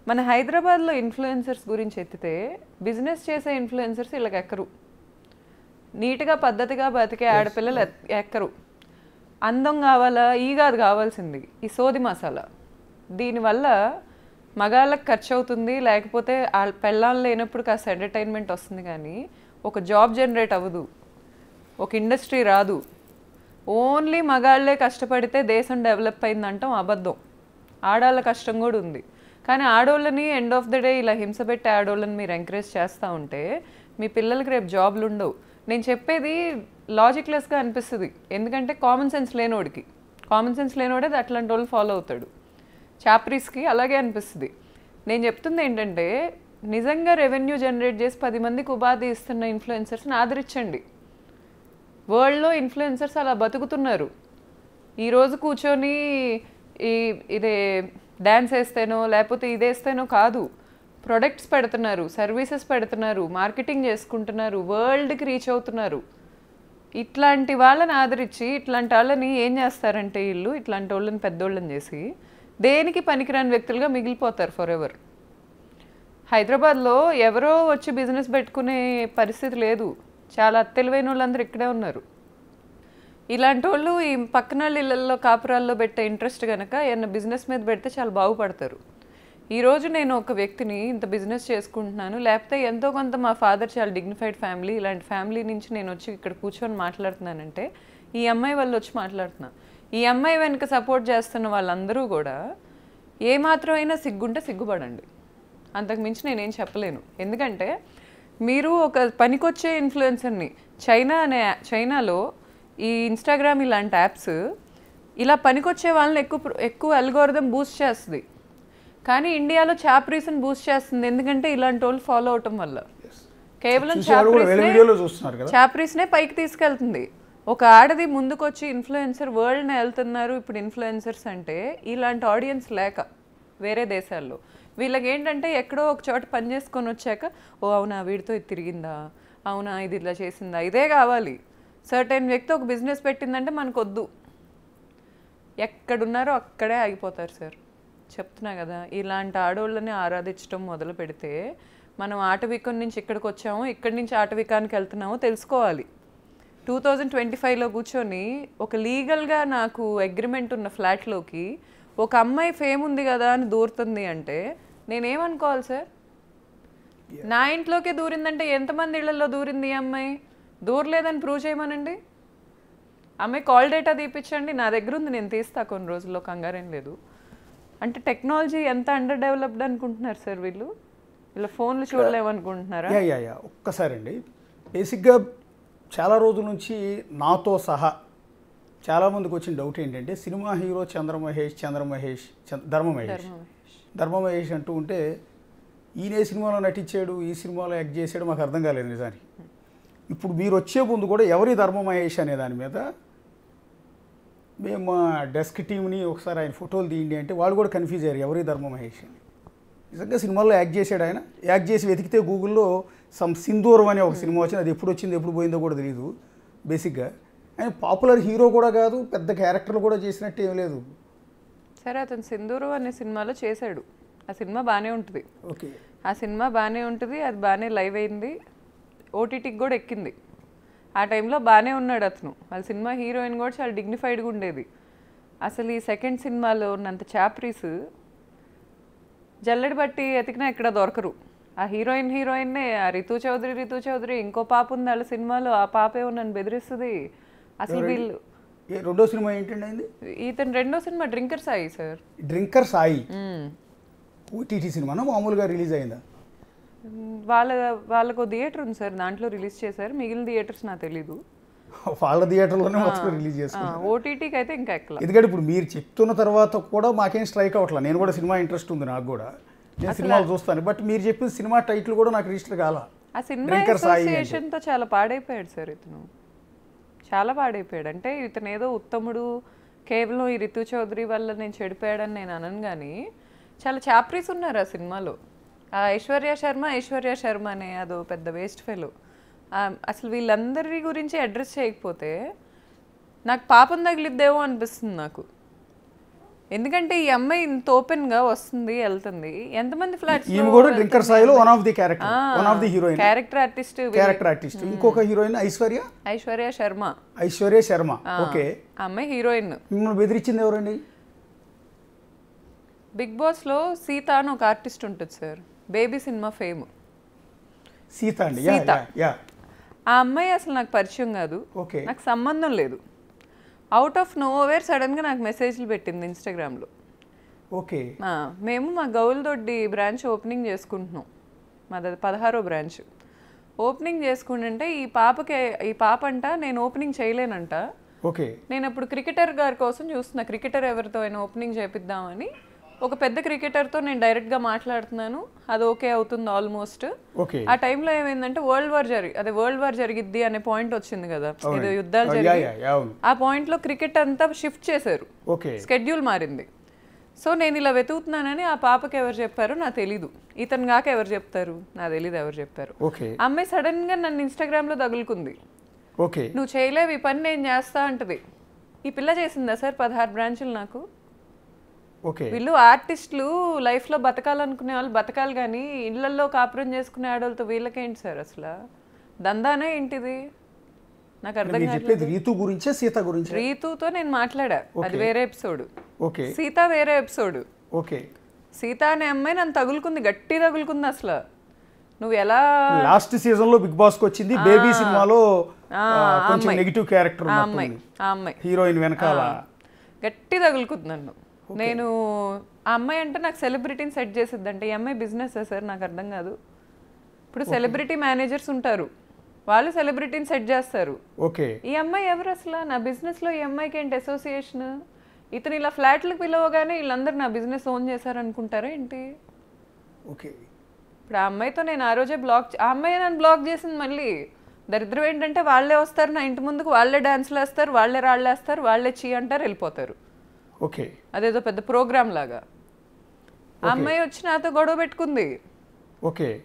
మన హైదరాబాద్లో ఇన్ఫ్లుయెన్సర్స్ గురించి ఎత్తితే బిజినెస్ చేసే ఇన్ఫ్లుయెన్సర్స్ వీళ్ళకి ఎక్కరు, నీట్గా పద్ధతిగా బతికే ఆడపిల్లలు ఎక్కరు. అందం కావాలా, ఈ కాదు కావాల్సింది, ఈ సోది మసాలా. దీనివల్ల మగాళ్ళకి ఖర్చు అవుతుంది, లేకపోతే ఆ పెళ్ళాలు లేనప్పుడు కాస్త ఎంటర్టైన్మెంట్ వస్తుంది, కానీ ఒక జాబ్ జనరేట్ అవ్వదు, ఒక ఇండస్ట్రీ రాదు. ఓన్లీ మగాళ్ళే కష్టపడితే దేశం డెవలప్ అయిందంటాం అబద్ధం. ఆడాళ్ళ కష్టం కూడా ఉంది. కానీ ఆడోళ్ళని ఎండ్ ఆఫ్ ద డే ఇలా హింస పెట్టే ఆడోళ్ళని మీరు ఎంకరేజ్ చేస్తూ ఉంటే మీ పిల్లలకి రేపు జాబ్లు ఉండవు. నేను చెప్పేది లాజిక్లెస్గా అనిపిస్తుంది, ఎందుకంటే కామన్ సెన్స్ లేనోడే అట్లాంటి వాళ్ళు ఫాలో అవుతాడు. చాప్రీస్కి అలాగే అనిపిస్తుంది. నేను చెప్తుంది ఏంటంటే నిజంగా రెవెన్యూ జనరేట్ చేసి 10 మందికి ఉపాధి ఇస్తున్న ఇన్ఫ్లుయెన్సర్స్ని ఆదరించండి. వరల్డ్లో ఇన్ఫ్లుయెన్సర్స్ అలా బతుకుతున్నారు. ఈరోజు కూర్చొని ఇదే డ్యాన్స్ వేస్తేనో లేకపోతే ఇదేస్తేనో కాదు, ప్రొడక్ట్స్ పెడుతున్నారు, సర్వీసెస్ పెడుతున్నారు, మార్కెటింగ్ చేసుకుంటున్నారు, వరల్డ్కి రీచ్ అవుతున్నారు. ఇట్లాంటి వాళ్ళని ఆదరించి ఇట్లాంటి వాళ్ళని ఏం చేస్తారంటే వీళ్ళు ఇట్లాంటి వాళ్ళని పెద్దోళ్ళని చేసి దేనికి పనికిరాని వ్యక్తులుగా మిగిలిపోతారు ఫర్ ఎవర్. హైదరాబాద్లో ఎవరో వచ్చి బిజినెస్ పెట్టుకునే పరిస్థితి లేదు, చాలా తెలివైన వాళ్ళందరూ ఇక్కడే ఉన్నారు. ఇలాంటి వాళ్ళు ఈ పక్కన ఇళ్ళల్లో కాపురాల్లో పెట్టే ఇంట్రెస్ట్ కనుక ఏమన్నా బిజినెస్ మీద పెడితే చాలా బాగుపడతారు. ఈరోజు నేను ఒక వ్యక్తిని ఇంత బిజినెస్ చేసుకుంటున్నాను, లేకపోతే ఎంతో కొంత మా ఫాదర్ చాలా డిగ్నిఫైడ్ ఫ్యామిలీ, ఇలాంటి ఫ్యామిలీ నుంచి నేను వచ్చి ఇక్కడ కూర్చొని మాట్లాడుతున్నానంటే ఈ అమ్మాయి వాళ్ళు వచ్చి మాట్లాడుతున్నా. ఈ అమ్మాయి వెనుక సపోర్ట్ చేస్తున్న వాళ్ళందరూ కూడా ఏమాత్రం అయినా సిగ్గుంటే సిగ్గుపడండి, అంతకుమించి నేనేం చెప్పలేను. ఎందుకంటే మీరు ఒక పనికొచ్చే ఇన్ఫ్లుయెన్సర్ని చైనాలో ఈ ఇన్స్టాగ్రామ్ ఇలాంటి యాప్స్ ఇలా పనికొచ్చే వాళ్ళని ఎక్కువ అల్గోరిథం బూస్ట్ చేస్తుంది, కానీ ఇండియాలో చాప్రీస్ని బూస్ట్ చేస్తుంది. ఎందుకంటే ఇలాంటి వాళ్ళు ఫాలో అవటం వల్ల కేవలం చాప్రీస్నే పైకి తీసుకెళ్తుంది. ఒక ఆడది ముందుకొచ్చి ఇన్ఫ్లుయెన్సర్ వరల్డ్ని వెళ్తున్నారు ఇప్పుడు ఇన్ఫ్లుయెన్సర్స్ అంటే ఇలాంటి ఆడియన్స్ లేక వేరే దేశాల్లో. వీళ్ళకి ఏంటంటే ఎక్కడో ఒక చోట పని చేసుకొని వచ్చాక ఓ అవునా వీడితో ఇది తిరిగిందా, అవునా ఇది ఇలా చేసిందా, ఇదే కావాలి. సర్టెన్ వ్యక్తి ఒక బిజినెస్ పెట్టిందంటే మనకు వద్దు, ఎక్కడున్నారో అక్కడే ఆగిపోతారు సార్. చెప్తున్నా కదా, ఇలాంటి ఆడవాళ్ళని ఆరాధించడం మొదలు పెడితే మనం ఆటవికం నుంచి ఇక్కడికి వచ్చామో ఇక్కడి నుంచి ఆటవికానికి వెళ్తున్నామో తెలుసుకోవాలి. 2025లో కూర్చొని ఒక లీగల్గా నాకు అగ్రిమెంట్ ఉన్న ఫ్లాట్లోకి ఒక అమ్మాయి ఫేమ్ ఉంది కదా అని దూరుతుంది అంటే నేనేమనుకోవాలి సార్? నా ఇంట్లోకే దూరిందంటే ఎంతమంది ఇళ్లలో దూరింది ఈ అమ్మాయి? దూరలేదని ప్రూవ్ చేయమనండి. అమ్మాయి కాల్ డేటా తీపించండి, నా దగ్గర ఉంది, నేను తీస్తా కొన్ని రోజుల్లో, కంగారేం లేదు. అంటే టెక్నాలజీ ఎంత అండర్ డెవలప్డ్ అనుకుంటున్నారు సార్ వీళ్ళు? వీళ్ళ ఫోన్లు చూడలేమనుకుంటున్నారా? ఒక్కసారి అండి, బేసిక్గా చాలా రోజుల నుంచి నాతో సహా చాలామందికి వచ్చిన డౌట్ ఏంటంటే సినిమా హీరో ధర్మ మహేష్ అంటూ ఉంటే ఈయన ఏ సినిమాలో నటించాడు, ఈ సినిమాలో యాక్ట్ చేసాడు, మాకు అర్థం కాలేదు నిజానికి. ఇప్పుడు మీరు వచ్చే ముందు కూడా ఎవరి ధర్మ మహేష్ అనే దాని మీద మేము మా డెస్క్ టీంని ఒకసారి ఆయన ఫోటోలు తీయండి అంటే వాళ్ళు కూడా కన్ఫ్యూజ్ అయ్యారు ఎవరి ధర్మ మహేష్ అని. నిజంగా సినిమాల్లో యాక్ట్ చేశాడు ఆయన. యాక్ట్ చేసి వెతికితే గూగుల్లో సింధూరం అనే ఒక సినిమా వచ్చింది, అది ఎప్పుడు వచ్చిందో ఎప్పుడు పోయిందో కూడా తెలియదు. బేసిక్గా ఆయన పాపులర్ హీరో కూడా కాదు, పెద్ద క్యారెక్టర్లు కూడా చేసినట్టు ఏం లేదు. సరే, అతను సింధూరం అనే సినిమాలో చేశాడు, ఆ సినిమా బాగానే ఉంటుంది. ఓకే, ఆ సినిమా బాగానే ఉంటుంది, అది బాగానే లైవ్ అయింది, ఓటీటీకి కూడా ఎక్కింది. ఆ టైంలో బాగానే ఉన్నాడు అతను. వాళ్ళ సినిమా హీరోయిన్ కూడా చాలా డిగ్నిఫైడ్గా ఉండేది. అసలు ఈ సెకండ్ సినిమాలో ఉన్నంత చాప్రీస్ జల్లెడ బట్టి ఎతికినా ఎక్కడ దొరకరు. ఆ హీరోయిన్నే ఆ రితు చౌదరి ఇంకో పాప ఉంది వాళ్ళ సినిమాలో, ఆ పాపే నన్ను బెదిరిస్తుంది. అసలు వీళ్ళు రెండో సినిమా ఏంటండి? ఇతను రెండో cinema drinker Sai sir. Drinker Sai OTT సినిమానా మామూలుగా రిలీజ్ అయిందా? వాళ్ళకు థియేటర్ ఉంది సార్, దాంట్లో రిలీజ్ చేశారు, మిగిలిన థియేటర్స్ నాకు తెలీదు. వాళ్ళ థియేటర్లోనే మొత్తం రిలీజ్ చేస్తారు. ఓటీటీకి అయితే ఇంకా ఎక్కల. ఎందుకంటే ఇప్పుడు మీరు చెప్తున్న తర్వాత కూడా మాకేం స్ట్రైక్ అవ్వట్లేదు. నేను కూడా సినిమా ఇంట్రెస్ట్ ఉంది, నాకు కూడా నేను సినిమాలు చూస్తాను. బట్ మీరు చెప్పిన సినిమా టైటిల్ కూడా నాకు రిజిస్టర్ కాల. ఆ సినిమా అసోసియేషన్తో చాలా పాడైపోయాడు సార్ ఇతను, చాలా పాడైపోయాడు. అంటే ఇతను ఏదో ఉత్తముడు, కేవలం ఈ రితు చౌదరి వల్ల నేను చెడిపోయాడని నేను అనను, కానీ చాలా చాప్రీస్ ఉన్నారు ఆ సినిమాలో. ఆ ఐశ్వర్య శర్మ అనే అదో పెద్ద వేస్ట్ ఫెలో. అసలు వీళ్ళందరి గురించి అడ్రస్ చేయకపోతే నాకు పాపం తగిలిద్దేమో అనిపిస్తుంది నాకు. ఎందుకంటే ఈ అమ్మాయి ఇంత ఓపెన్గా వస్తుంది వెళ్తుంది, ఎంతమంది ఫ్లాట్స్ ఈమె కూడా డ్రింకర్ స్థాయిలో one of the character, one of the heroine, character artist. ఇంకొక హీరోయిన్ ఐశ్వర్య శర్మ. ఓకే, ఆ అమ్మాయి హీరోయిన్. మిమ్మల్ని బెదిరించింది ఎవరండి? బిగ్ బాస్ లో సీత అని ఒక ఆర్టిస్ట్ ఉంటుంది sir, baby cinema fame. Sita అండి. ఆ అమ్మాయి అసలు నాకు పరిచయం కాదు, ఓకే, నాకు సంబంధం లేదు. అవుట్ ఆఫ్ నోవేర్ సడన్గా నాకు మెసేజ్లు పెట్టింది ఇన్స్టాగ్రామ్లో. ఓకే, మేము మా గౌల్దొడ్డి బ్రాంచ్ ఓపెనింగ్ చేసుకుంటున్నాం, మాది 16వ బ్రాంచ్. ఓపెనింగ్ చేసుకుంటుంటే ఈ పాప అంట నేను ఓపెనింగ్ చేయలేనంట. ఓకే, నేను అప్పుడు క్రికెటర్ గారి కోసం చూస్తున్నా, క్రికెటర్ ఎవరితో అయినా ఓపెనింగ్ చేపిద్దామని. ఒక పెద్ద క్రికెటర్తో నేను డైరెక్ట్గా మాట్లాడుతున్నాను, అది ఓకే అవుతుంది ఆల్మోస్ట్. ఆ టైంలో ఏమైందంటే వరల్డ్ వార్ జరిగిద్ది అనే పాయింట్ వచ్చింది కదా, ఏదో యుద్ధాలు జరిగి. ఆ పాయింట్లో క్రికెట్ అంతా షిఫ్ట్ చేశారు, స్కెడ్యూల్ మారింది. సో నేను ఇలా వెతుకుతున్నానని ఆ పాపకి ఎవరు చెప్పారో నాకు తెలీదు, ఇతను కాక ఎవరు చెప్తారు నాకు తెలీదు ఎవరు చెప్పారు. అమ్మాయి సడన్గా నన్ను ఇన్స్టాగ్రామ్లో తగులుకుంది, నువ్వు చేయలేవు ఈ పని నేను చేస్తా అంటది. ఈ పిల్ల చేసిందా సార్ 16 బ్రాంచులు నాకు? వీళ్ళు ఆర్టిస్టులు లైఫ్లో బతకాలనుకునే వాళ్ళు బతకాలి, కానీ ఇళ్లలో కాపురం చేసుకునే ఆడవాళ్ళతో వీళ్ళకేంటి సార్ అసలు దందానే ఏంటిది నాకు అర్థం కాదు. రీతుతో నేను మాట్లాడా, అది వేరే ఎపిసోడ్. సీత వేరే ఎపిసోడ్. సీత అనే అమ్మాయి నన్ను తగులుకుంది, గట్టి తగులుకుంది. అసలు నువ్వు ఎలా లాస్ట్ సీజన్ లో బిగ్ బాస్ కి వచ్చింది, బేబీ సినిమాలో కొంచెం నెగటివ్ క్యారెక్టర్ ఆ అమ్మాయి హీరోయిన్ వెనకాల గట్టి తగులుకుంది నన్ను. నేను ఆ అమ్మాయి అంటే నాకు సెలబ్రిటీని సెట్ చేసిద్ది అంటే, ఈ అమ్మాయి బిజినెస్ సార్ నాకు అర్థం కాదు. ఇప్పుడు సెలబ్రిటీ మేనేజర్స్ ఉంటారు, వాళ్ళు సెలబ్రిటీని సెట్ చేస్తారు. ఈ అమ్మాయి ఎవరు అసలు? నా బిజినెస్లో ఈ అమ్మాయికి ఏంటి అసోసియేషన్? ఇతను ఇలా ఫ్లాట్లకు పిలవగానే వీళ్ళందరూ నా బిజినెస్ ఓన్ చేశారు అనుకుంటారా ఏంటి? ఇప్పుడు ఆ అమ్మాయితో నేను ఆ రోజే ఆ అమ్మాయి నన్ను బ్లాక్ చేసింది. మళ్ళీ దరిద్రం ఏంటంటే వాళ్ళే వస్తారు నా ఇంటి ముందుకు, వాళ్ళే డాన్స్లు వేస్తారు, వాళ్ళే రాళ్ళు వేస్తారు, వాళ్ళే చీ అంటారు, వెళ్ళిపోతారు. అదేదో పెద్ద ప్రోగ్రామ్ లాగా. ఆ అమ్మాయి వచ్చి నాతో గొడవ పెట్టుకుంది.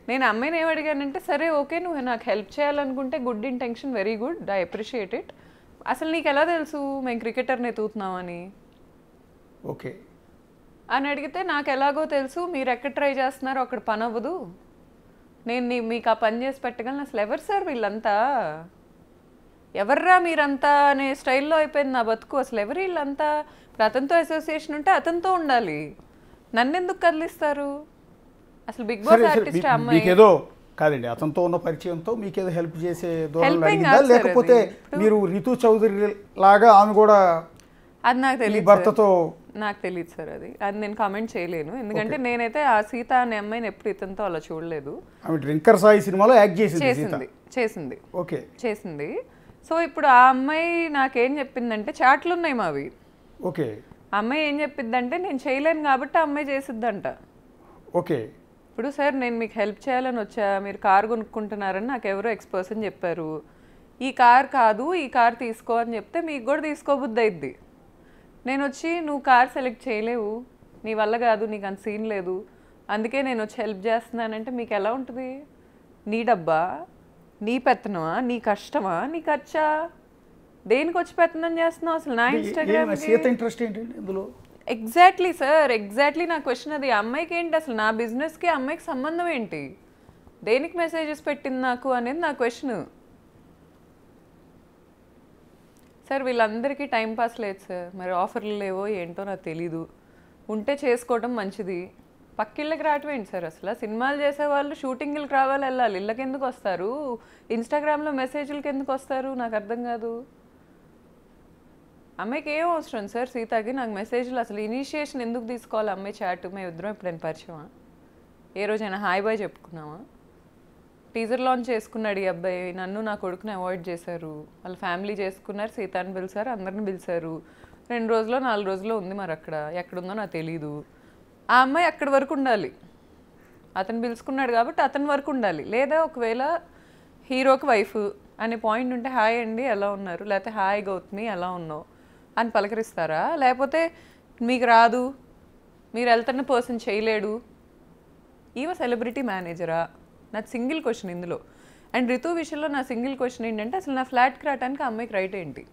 నేను అమ్మాయిని ఏమడిగానంటే, సరే ఓకే నువ్వు నాకు హెల్ప్ చేయాలనుకుంటే good intention, very good, I appreciate it. అసలు నీకు ఎలా తెలుసు మేము క్రికెటర్ని ఎత్తుతున్నామని అని అడిగితే, నాకు ఎలాగో తెలుసు, మీరు ఎక్కడ ట్రై చేస్తున్నారో అక్కడ పని అవ్వదు, నేను మీకు ఆ పని చేసి పెట్టగలను. అసలు ఎవరు సార్ వీళ్ళంతా? ఎవర్రా మీరంతా అనే స్టైల్లో అయిపోయింది నా బతుకు. అసలు ఎవరు వీళ్ళంతా? ఇప్పుడు అతనితో అసోసియేషన్ ఉంటే అతనితో ఉండాలి, నన్నెందుకు కదిలిస్తారు? అసలు బిగ్ బాస్ ఆర్టిస్ట్ అమ్మాయి కాదండి, అతనితో ఉన్న పరిచయంతో మీకేదో హెల్ప్ చేసే లేకపోతే మీరు రితు చౌదరి లాగా ఆమె కూడా? అది నాకు తెలియదు భర్తతో, నాకు తెలియదు సార్, అది నేను కామెంట్ చేయలేను. ఎందుకంటే నేనైతే ఆ సీత అనే అమ్మాయిని ఎప్పుడు ఇతనితో అలా చూడలేదు. డ్రింకర్ సాయి సినిమాలో యాక్ట్ చేసింది. సో ఇప్పుడు ఆ అమ్మాయి నాకేం చెప్పిందంటే, చాట్లు ఉన్నాయి మావి. అమ్మాయి ఏం చెప్పిందంటే, నేను చేయలేను కాబట్టి ఆ అమ్మాయి చేసిద్దంట. ఇప్పుడు సార్ నేను మీకు హెల్ప్ చేయాలని వచ్చా, మీరు కార్ కొనుక్కుంటున్నారని నాకు ఎవరో ఎక్స్పర్సన్ చెప్పారు. ఈ కార్ కాదు, ఈ కార్ తీసుకో అని చెప్తే మీకు కూడా తీసుకోబుద్ది అయిద్ది. నేను వచ్చి నువ్వు కార్ సెలెక్ట్ చేయలేవు, నీ వల్ల కాదు, నీకు అంత సీన్ లేదు, అందుకే నేను వచ్చి హెల్ప్ చేస్తున్నానంటే మీకు ఎలా ఉంటుంది? నీ డబ్బా, నీ పెత్తనమా, నీ కష్టమా, నీ ఖర్చా? దేనికి వచ్చి పెత్తనం చేస్తున్నావు అసలు నా ఇన్స్టాగ్రామ్? ఎగ్జాక్ట్లీ సార్, ఎగ్జాక్ట్లీ నా క్వశ్చన్ అది. అమ్మాయికి ఏంటి అసలు నా బిజినెస్కి అమ్మాయికి సంబంధం ఏంటి? దేనికి మెసేజెస్ పెట్టింది నాకు అనేది నా క్వశ్చన్. సార్ వీళ్ళందరికీ టైంపాస్ లేదు సార్, మరి ఆఫర్లు లేవో ఏంటో నాకు తెలీదు. ఉంటే చేసుకోవడం మంచిది, పక్కిళ్ళకి రావటం ఏంటి సార్? అసలు సినిమాలు చేసేవాళ్ళు షూటింగ్లకు రావాలి, వెళ్ళాలి, ఇళ్ళకి ఎందుకు వస్తారు? ఇన్స్టాగ్రామ్లో మెసేజ్లకి ఎందుకు వస్తారు? నాకు అర్థం కాదు. అమ్మాయికి ఏం అవసరం సార్? సీతకి నాకు మెసేజ్లు అసలు ఇనిషియేషన్ ఎందుకు తీసుకోవాలి? అమ్మాయి చాట్ మేము ఇద్దరం ఎప్పుడైనా పరిచయమా? ఏ రోజైనా హాయ్ బాయ్ చెప్పుకున్నామా? టీజర్ లాంచ్ చేసుకున్నాడు ఈ అబ్బాయి, నన్ను నా కొడుకుని అవాయిడ్ చేశారు, వాళ్ళ ఫ్యామిలీ చేసుకున్నారు, సీతాని పిలిచారు, అందరిని పిలిచారు. 2 రోజులో 4 రోజుల్లో ఉంది, మరి అక్కడ ఎక్కడుందో నాకు తెలీదు. ఆ అమ్మాయి అక్కడి వరకు ఉండాలి, అతను పిలుచుకున్నాడు కాబట్టి అతని వరకు ఉండాలి. లేదా ఒకవేళ హీరోకి వైఫ్, అనే పాయింట్ ఉంటే హాయ్ అండి ఎలా ఉన్నారు, లేకపోతే హాయ్ గౌతమి ఎలా ఉన్నావు అని పలకరిస్తారా? లేకపోతే మీకు రాదు, మీరు వెళ్తున్న పర్సన్ చేయలేడు, ఈవ సెలబ్రిటీ మేనేజరా? నాది సింగిల్ క్వశ్చన్ ఇందులో. అండ్ రితు విషయంలో నా సింగిల్ క్వశ్చన్ ఏంటంటే, అసలు నా ఫ్లాట్కి రావడానికి ఆ అమ్మాయికి రైట్ ఏంటి?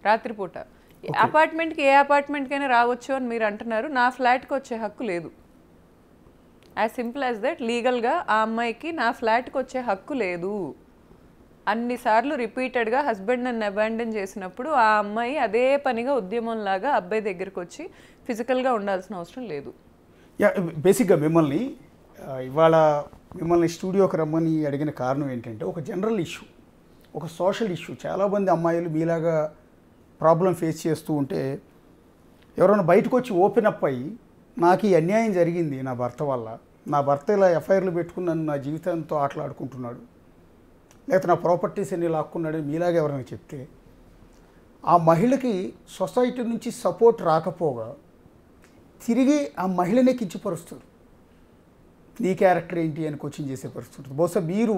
రాత్రిపూట అపార్ట్మెంట్కి ఏ అపార్ట్మెంట్కైనా రావచ్చు అని మీరు అంటున్నారు, నా ఫ్లాట్కి వచ్చే హక్కు లేదు. As simple as that. లీగల్గా ఆ అమ్మాయికి నా ఫ్లాట్కి వచ్చే హక్కు లేదు. అన్నిసార్లు రిపీటెడ్గా హస్బెండ్ నన్ను అబాండన్ చేసినప్పుడు ఆ అమ్మాయి అదే పనిగా ఉద్యమంలాగా అబ్బాయి దగ్గరికి వచ్చి ఫిజికల్గా ఉండాల్సిన అవసరం లేదు. బేసిక్గా ఇవాళ మిమ్మల్ని స్టూడియోకి రమ్మని అడిగిన కారణం ఏంటంటే, ఒక జనరల్ ఇష్యూ, ఒక సోషల్ ఇష్యూ. చాలామంది అమ్మాయిలు మీలాగా ప్రాబ్లం ఫేస్ చేస్తూ ఉంటే ఎవరైనా బయటకు వచ్చి ఓపెన్ అప్ అయ్యి, నాకు ఈ అన్యాయం జరిగింది నా భర్త వల్ల, నా భర్త ఇలా ఎఫ్ఐఆర్లు పెట్టుకుని నన్ను నా జీవితంతో ఆటలాడుకుంటున్నాడు, లేకపోతే నా ప్రాపర్టీస్ అన్ని లాక్కున్నాడు మీలాగా ఎవరైనా చెప్తే, ఆ మహిళకి సొసైటీ నుంచి సపోర్ట్ రాకపోగా తిరిగి ఆ మహిళనే కించపరుస్తారు. నీ క్యారెక్టర్ ఏంటి అని క్వశ్చన్ చేసే పరిస్థితి ఉంటుంది. బహుశా మీరు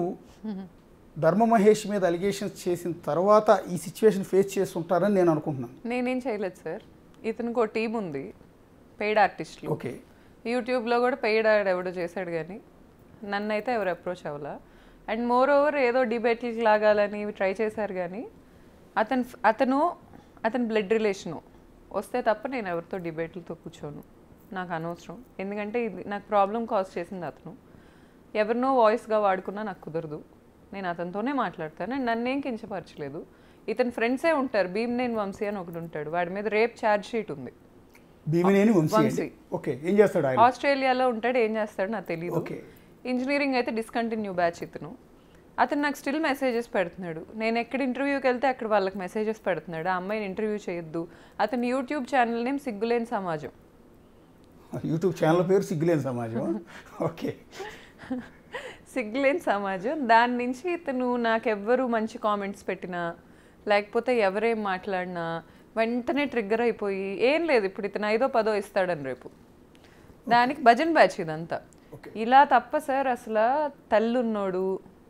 ధర్మ మహేష్ మీద అలిగేషన్స్ చేసిన తర్వాత ఈ సిచ్యువేషన్ ఫేస్ చేస్తుంటారని నేను అనుకుంటున్నాను. నేనేం చేయలేదు సార్. ఇతనికి ఒక టీం ఉంది, పెయిడ్ ఆర్టిస్టులు. ఓకే, యూట్యూబ్లో కూడా పెయిడ్ ఆడ్ ఎవడో చేశాడు, కానీ నన్ను అయితే ఎవరు అప్రోచ్ అవ్వాలా. అండ్ మోర్ ఓవర్ ఏదో డిబేట్లకి లాగాలని ట్రై చేశారు, కానీ అతను బ్లడ్ రిలేషను వస్తే తప్ప నేను ఎవరితో డిబేట్లతో కూర్చోను. నాకు అనవసరం. ఎందుకంటే ఇది నాకు ప్రాబ్లం కాజ్ చేసింది అతను. ఎవరినో వాయిస్గా వాడుకున్నా నాకు కుదరదు. నేను అతనితోనే మాట్లాడతాను. అండ్ నన్నేం కించపరచలేదు. ఇతని ఫ్రెండ్సే ఉంటారు. భీమనేని వంశీ అని ఒకడు ఉంటాడు, వాడి మీద రేప్ ఛార్జ్ షీట్ ఉంది. భీమనేని వంశీ. ఓకే, ఏం చేస్తాడు ఆయన? ఆస్ట్రేలియాలో ఉంటాడు. ఏం చేస్తాడు నాకు తెలియదు. ఇంజనీరింగ్ అయితే డిస్కంటిన్యూ బ్యాచ్ ఇతను. అతను నాకు స్టిల్ మెసేజెస్ పెడుతున్నాడు. నేను ఎక్కడ ఇంటర్వ్యూకి వెళ్తే అక్కడ వాళ్ళకి మెసేజెస్ పెడుతున్నాడు, ఆ అమ్మాయిని ఇంటర్వ్యూ చేయొద్దు. అతని యూట్యూబ్ ఛానల్ నేమ్ సిగ్గులేని సమాజం. యూట్యూబ్ ఛానల్ పేరు సిగ్గులేని సమాజం. ఓకే, సిగ్గులేని సమాజం. దాని నుంచి ఇతను నాకెవ్వరు మంచి కామెంట్స్ పెట్టినా, లేకపోతే ఎవరేం మాట్లాడినా వెంటనే ట్రిగ్గర్ అయిపోయి, ఏం లేదు ఇప్పుడు ఇతను 5ో 10ో ఇస్తాడని రేపు దానికి భజన్ బ్యాచ్ ఇదంతా. ఇలా తప్ప సార్ అసలు తల్లున్నోడు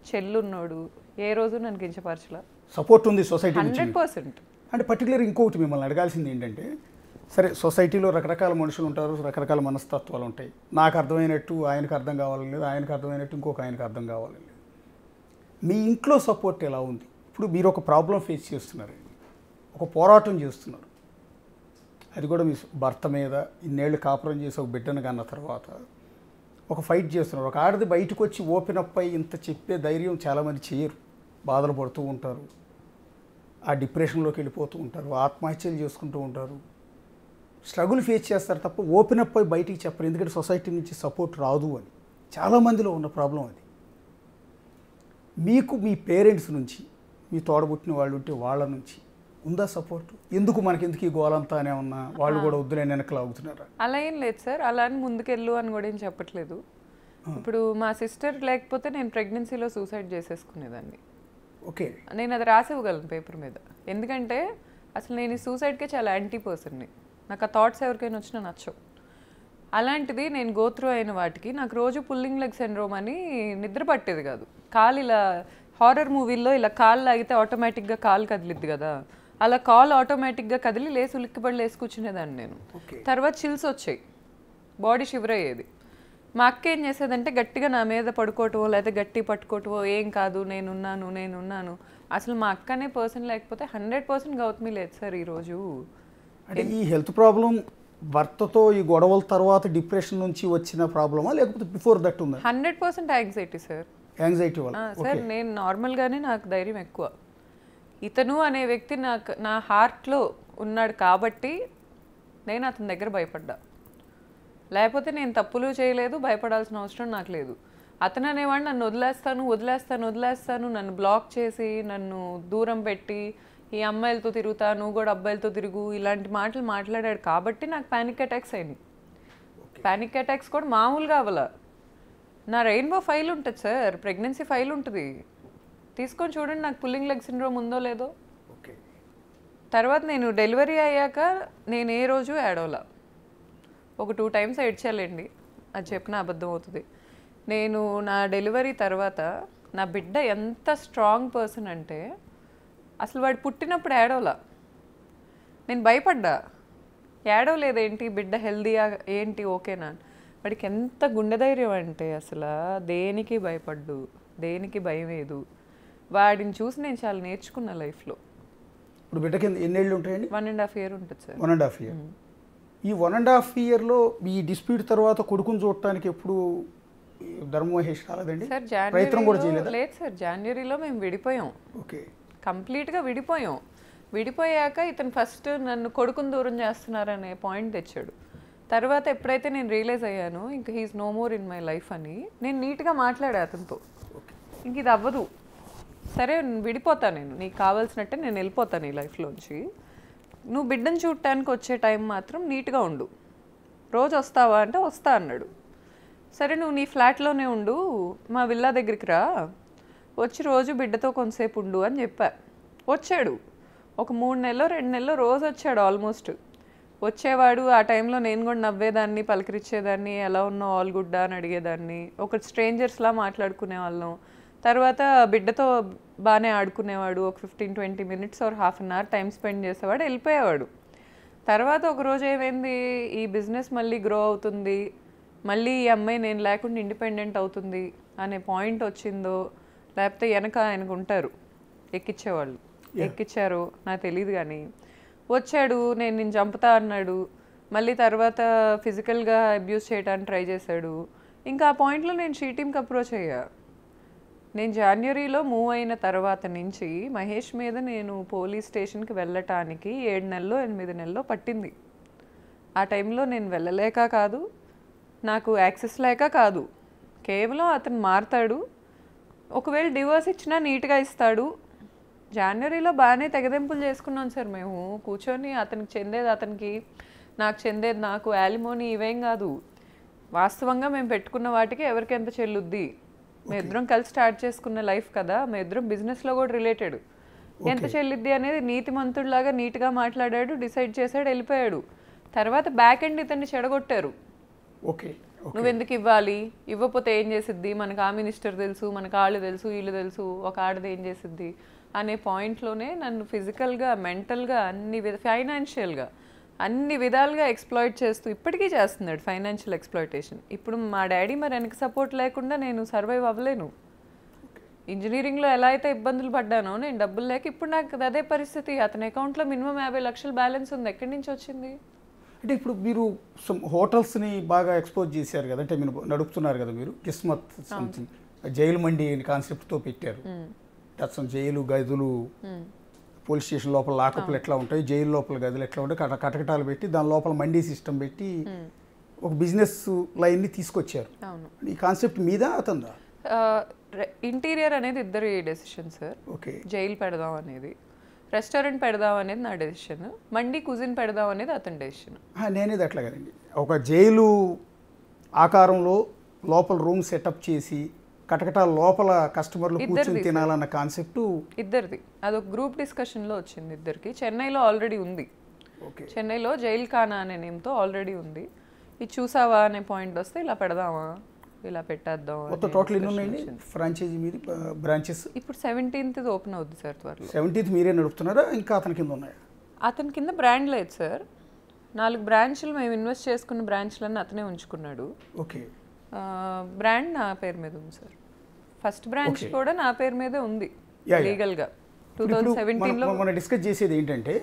చెల్లున్నోడు ఏ రోజు నన్ను కించపరచలా. సపోర్ట్ ఉంది సొసైటీ 100%. అంటే పర్టికులర్ ఇంకొకటి మిమ్మల్ని అడగాల్సింది ఏంటంటే, సరే సొసైటీలో రకరకాల మనుషులు ఉంటారు, రకరకాల మనస్తత్వాలు ఉంటాయి. నాకు అర్థమైనట్టు ఆయనకు అర్థం కావాలని లేదు, ఆయనకు అర్థమైనట్టు ఇంకొక ఆయనకు అర్థం కావాలని లేదు. మీ ఇంట్లో సపోర్ట్ ఎలా ఉంది? ఇప్పుడు మీరు ఒక ప్రాబ్లం ఫేస్ చేస్తున్నారు, ఒక పోరాటం చేస్తున్నారు, అది కూడా మీ భర్త మీద ఇన్నేళ్ళు కాపురం చేసి ఒక బిడ్డను కన్న తర్వాత ఒక ఫైట్ చేస్తున్నారు. ఒక ఆడది బయటకు వచ్చి ఓపెన్ అప్ అయ్యి ఇంత చెప్పే ధైర్యం చాలామంది చేయరు, బాధలు పడుతూ ఉంటారు, ఆ డిప్రెషన్లోకి వెళ్ళిపోతూ ఉంటారు, ఆత్మహత్యలు చేసుకుంటూ ఉంటారు, స్ట్రగుల్ ఫేస్ చేస్తారు తప్ప ఓపెన్ అప్ అయ్యి బయటికి చెప్పరు. ఎందుకంటే సొసైటీ నుంచి సపోర్ట్ రాదు అని చాలామందిలో ఉన్న ప్రాబ్లం అది. మీకు మీ పేరెంట్స్ నుంచి, మీ తోడబుట్టిన వాళ్ళు ఉంటే వాళ్ళ నుంచి ఉందా సపోర్ట్? ఎందుకు మనకెందుకు ఈ గోలంతా అనే ఉన్నా వాళ్ళు కూడా వద్దులే వెనక్కి లాగుతున్నారా? అలా ఏం లేదు సార్. అలా అని ముందుకెళ్ళు అని కూడా ఏం చెప్పట్లేదు. ఇప్పుడు మా సిస్టర్ లేకపోతే నేను ప్రెగ్నెన్సీలో సూసైడ్ చేసేసుకునేదాన్ని. ఓకే, నేను అది రాసివ్వగలను పేపర్ మీద. ఎందుకంటే అసలు నేను ఈ సూసైడ్కే చాలా యాంటీ పర్సన్ని. నాకు ఆ థాట్స్ ఎవరికైనా వచ్చినా నచ్చవు. అలాంటిది నేను గోత్రూ అయిన వాటికి నాకు రోజు పుల్లింగ్ లెగ్ సిండ్రోమ్ అని నిద్ర పట్టేది కాదు. కాలు ఇలా హారర్ మూవీల్లో ఇలా కాలు లాగితే ఆటోమేటిక్గా కాలు కదిలిద్ది కదా, అలా కాల్ ఆటోమేటిక్గా కదిలి లేసి ఉలిక్కిపడి లేసి కూర్చునేదాన్ని నేను. తర్వాత చిల్స్ వచ్చాయి, బాడీ షివర్ అయ్యేది. మా అక్క ఏం చేసేదంటే గట్టిగా నా మీద పడుకోవటమో లేకపోతే గట్టి పట్టుకోవటమో, ఏం కాదు నేనున్నాను. అసలు మా అక్కనే పర్సన్ లేకపోతే 100% గౌతమి లేదు సార్ ఈరోజు. అంటే ఈ హెల్త్ ప్రాబ్లం భర్తతో ఈ గొడవల తర్వాత డిప్రెషన్ నుంచి వచ్చిన ప్రాబ్లమా లేకపోతే బిఫోర్ దట్ ఉందా? 100% యాంగ్జైటీ సార్. యాంగ్జైటీ వల్ల సార్ నేను నార్మల్గానే నాకు ధైర్యం ఎక్కువ. ఇతను అనే వ్యక్తి నా హార్ట్లో ఉన్నాడు కాబట్టి నేను అతని దగ్గర భయపడ్డా. లేకపోతే నేను తప్పులు చేయలేదు, భయపడాల్సిన అవసరం నాకు లేదు. అతను అనేవాడు నన్ను వదిలేస్తాను, నన్ను బ్లాక్ చేసి నన్ను దూరం పెట్టి ఈ అమ్మాయిలతో తిరుగుతా, నువ్వు కూడా అబ్బాయిలతో తిరుగు, ఇలాంటి మాటలు మాట్లాడాడు కాబట్టి నాకు పానిక్ అటాక్స్ అయినాయి. పానిక్ అటాక్స్ కూడా మామూలుగా అవ్వాల. నా రెయిన్బో ఫైల్ ఉంటుంది సార్, ప్రెగ్నెన్సీ ఫైల్ ఉంటుంది, తీసుకొని చూడండి నాకు పుల్లింగ్ లెగ్ సిండ్రోమ్ ఉందో లేదో. తర్వాత నేను డెలివరీ అయ్యాక నేను ఏ రోజు ఏడవలా. ఒక 2 times ఏడ్చాలండి, అది చెప్పిన అబద్ధం అవుతుంది. నేను నా డెలివరీ తర్వాత నా బిడ్డ ఎంత స్ట్రాంగ్ పర్సన్ అంటే అసలు వాడు పుట్టినప్పుడు ఏడవలా. నేను భయపడ్డా, ఏడవలేదేంటి బిడ్డ హెల్దీగా ఏంటి ఓకేనా. వాడికి ఎంత గుండె ధైర్యం అంటే అసలు దేనికి భయపడ్డు, దేనికి భయం లేదు. వాడిని చూసి నేను చాలా నేర్చుకున్నా లైఫ్లో. ఇప్పుడు బిడ్డకి ఎన్నేళ్ళు ఉంటాయండి? 1.5 year ఉంటుంది సార్. 1.5 year. ఈ 1.5 yearలో ఈ డిస్ప్యూట్ తర్వాత కొడుకుని చూడటానికి ఎప్పుడు ధర్మమహేష్ రాలేదండి? సార్ ప్రయత్నం కూడా జనవరిలో చేయలేదు? లేదు సార్, జనవరిలో మేము విడిపోయాం. ఓకే, కంప్లీట్గా విడిపోయాం. విడిపోయాక ఇతను ఫస్ట్ నన్ను కొడుకుని దూరం చేస్తున్నారనే పాయింట్ తెచ్చాడు. తర్వాత ఎప్పుడైతే నేను రియలైజ్ అయ్యాను ఇంక he's no more in my life అని, నేను నీట్గా మాట్లాడా అతనితో. ఇంక ఇది అవ్వదు, సరే విడిపోతా, నేను నీకు కావాల్సినట్టే నేను వెళ్ళిపోతాను ఈ లైఫ్లోంచి. నువ్వు బిడ్డను చూడటానికి వచ్చే టైం మాత్రం నీట్గా ఉండు, రోజు వస్తావా అంటే వస్తా అన్నాడు. సరే నువ్వు నీ ఫ్లాట్లోనే ఉండు, మా విల్లా దగ్గరికి రా, వచ్చి రోజు బిడ్డతో కొంతసేపు ఉండు అని చెప్పా. వచ్చాడు, ఒక 3 నెలలో 2 నెలలో రోజు వచ్చాడు. ఆల్మోస్ట్ వచ్చేవాడు. ఆ టైంలో నేను కూడా నవ్వేదాన్ని, పలకరించేదాన్ని, ఎలా ఉన్నావు ఆల్ గుడ్డా అని అడిగేదాన్ని. ఒక స్ట్రేంజర్స్లా మాట్లాడుకునే వాళ్ళం. తర్వాత బిడ్డతో బాగానే ఆడుకునేవాడు. ఒక 15-20 minutes or half an hour time spend చేసేవాడు, వెళ్ళిపోయేవాడు. తర్వాత ఒకరోజు ఏమైంది, ఈ బిజినెస్ మళ్ళీ గ్రో అవుతుంది, మళ్ళీ ఈ అమ్మాయి నేను లేకుండా ఇండిపెండెంట్ అవుతుంది అనే పాయింట్ వచ్చిందో, లేకపోతే వెనక ఆయనకు ఉంటారు ఎక్కించేవాళ్ళు, ఎక్కిచ్చారు నాకు తెలియదు. కానీ వచ్చాడు, నేను చంపుతా అన్నాడు. మళ్ళీ తర్వాత ఫిజికల్గా అబ్యూస్ చేయడానికి ట్రై చేశాడు. ఇంకా ఆ పాయింట్లో నేను షీ టీమ్కి అప్రోచ్ అయ్యా. నేను జనవరిలో మూవ్ అయిన తర్వాత నుంచి మహేష్ మీద నేను పోలీస్ స్టేషన్కి వెళ్ళటానికి 7 నెలలు 8 నెలలు పట్టింది. ఆ టైంలో నేను వెళ్ళలేక కాదు, నాకు యాక్సెస్ లేక కాదు, కేవలం అతను మారతాడు, ఒకవేళ డివోర్స్ ఇచ్చినా నీట్గా ఇస్తాడు. జనవరిలో బాగానే తెగదెంపులు చేసుకున్నాం సార్ మేము కూర్చొని. అతనికి చెందేది అతనికి, నాకు చెందేది నాకు, యాలిమోని ఇవేం కాదు. వాస్తవంగా మేము పెట్టుకున్న వాటికి ఎవరికి ఎంత చెల్లుద్ది, మేమిద్దరం కలిసి స్టార్ట్ చేసుకున్న లైఫ్ కదా, మేమిద్దరం బిజినెస్లో కూడా రిలేటెడ్, ఎంత చెల్లిద్ది అనేది నీతిమంతుడిలాగా నీట్గా మాట్లాడాడు, డిసైడ్ చేశాడు, వెళ్ళిపోయాడు. తర్వాత బ్యాక్ ఎండ్ ఇతన్ని చెడగొట్టారు. ఓకే, నువ్వెందుకు ఇవ్వాలి, ఇవ్వకపోతే ఏం చేసిద్ది, మనకు ఆ మినిస్టర్ తెలుసు, మనకు వాళ్ళు తెలుసు, వీళ్ళు తెలుసు, ఒక ఆడది ఏం చేసిద్ది అనే పాయింట్లోనే నన్ను ఫిజికల్గా, మెంటల్గా, ఫైనాన్షియల్గా అన్ని విధాలుగా ఎక్స్ప్లాయిట్ చేస్తూ ఇప్పటికీ చేస్తున్నాడు. Financial exploitation. ఇప్పుడు మా డాడీ మరి వెనక సపోర్ట్ లేకుండా నేను సర్వైవ్ అవ్వలేను. ఇంజనీరింగ్లో ఎలా అయితే ఇబ్బందులు పడ్డానో నేను డబ్బులు లేక, ఇప్పుడు నాకు అదే పరిస్థితి. అతని అకౌంట్లో మినిమం 50 లక్షల బ్యాలెన్స్ ఉంది, ఎక్కడి నుంచి వచ్చింది? అంటే ఇప్పుడు మీరు హోటల్స్ని బాగా ఎక్స్పోజ్ చేశారు కదా, అంటే మీరు నడుపుతున్నారు కదా, మీరు కిస్మత్ సంథింగ్ జైలు మండి కాన్సెప్ట్తో పెట్టారు. అసలు జైలు గదులు, పోలీస్ స్టేషన్ లోపల లాకప్లు ఎట్లా ఉంటాయి, జైలు లోపల గదులు ఎట్లా ఉంటాయి, కటకటాలు పెట్టి దాని లోపల మండీ సిస్టమ్ పెట్టి ఒక బిజినెస్ లైన్ని తీసుకొచ్చారు. ఈ కాన్సెప్ట్ మీద అతను ఇంటీరియర్ అనేది ఇద్దరు డెసిషన్ సార్. ఓకే, జైలు పెడదాం అనేది, రెస్టారెంట్ పెడదాం అనేది నా డెసిషన్, మండీ కుజిన్ పెడదాం అనేది అతని డెసిషన్. నేనేది అట్లా కదండి, ఒక జైలు ఆకారంలో లోపల రూమ్ సెటప్ చేసి కటకటాల లోపల కస్టమర్లు కూర్చొని తినాలన్న కాన్సెప్ట్ ఇద్దరిది. అదొక గ్రూప్ డిస్కషన్లో వచ్చింది ఇద్దరికి. చెన్నైలో ఆల్రెడీ ఉంది, చెన్నైలో జైల్ ఖానా అనే నేమ్తో ఆల్రెడీ ఉంది. ఇది చూసావా అనే పాయింట్ వస్తే ఇలా పెడదామా, ఇలా పెట్టేద్దాం. మొత్తం టోటల్ ఎన్ని ఉన్నాయండి ఫ్రాంచైజీ మీది బ్రాంచెస్? ఇప్పుడు 17th ఓపెన్ అవుద్ది సార్ త్వరలో. 17th మీరే నడుపుతున్నారా, ఇంకా అతని కింద ఉన్నాయా? అతని కింద బ్రాండ్ లేదు సార్. 4 బ్రాంచ్లు మేము ఇన్వెస్ట్ చేసుకున్న బ్రాంచ్లన్నీ అతనే ఉంచుకున్నాడు. ఓకే, బ్రాండ్ నా పేరు మీద ఉంది సార్. ఫస్ట్ బ్రాంచ్ కూడా నా పేరు మీదే ఉంది లీగల్గా. 2017లో మనం డిస్కస్ చేసేది ఏంటంటే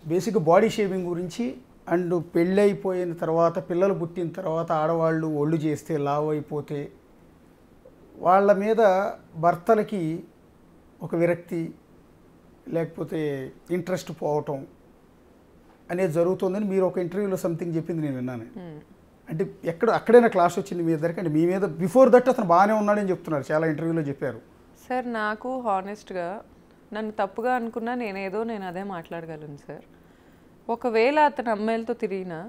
బేసిక్గా బాడీ షేవింగ్ గురించి. అండ్ పెళ్ళైపోయిన తర్వాత, పిల్లలు పుట్టిన తర్వాత ఆడవాళ్ళు ఒళ్ళు చేస్తే లావ్ అయిపోతే వాళ్ళ మీద భర్తలకి ఒక విరక్తి లేకపోతే ఇంట్రెస్ట్ పోవటం అనేది జరుగుతుందని మీరు ఒక ఇంటర్వ్యూలో సంథింగ్ చెప్పింది నేను విన్నాను. అంటే అక్కడైనా క్లాస్ వచ్చింది మీ ఇద్దరికి? అంటే మీ మీద బిఫోర్ దట్ అతను బాగానే ఉన్నాడని చెప్తున్నారు, చాలా ఇంటర్వ్యూలో చెప్పారు. సార్ నాకు హానెస్ట్గా నన్ను తప్పుగా అనుకున్నా నేను అదే మాట్లాడగలను సార్. ఒకవేళ అతను అమ్మాయిలతో తిరిగినా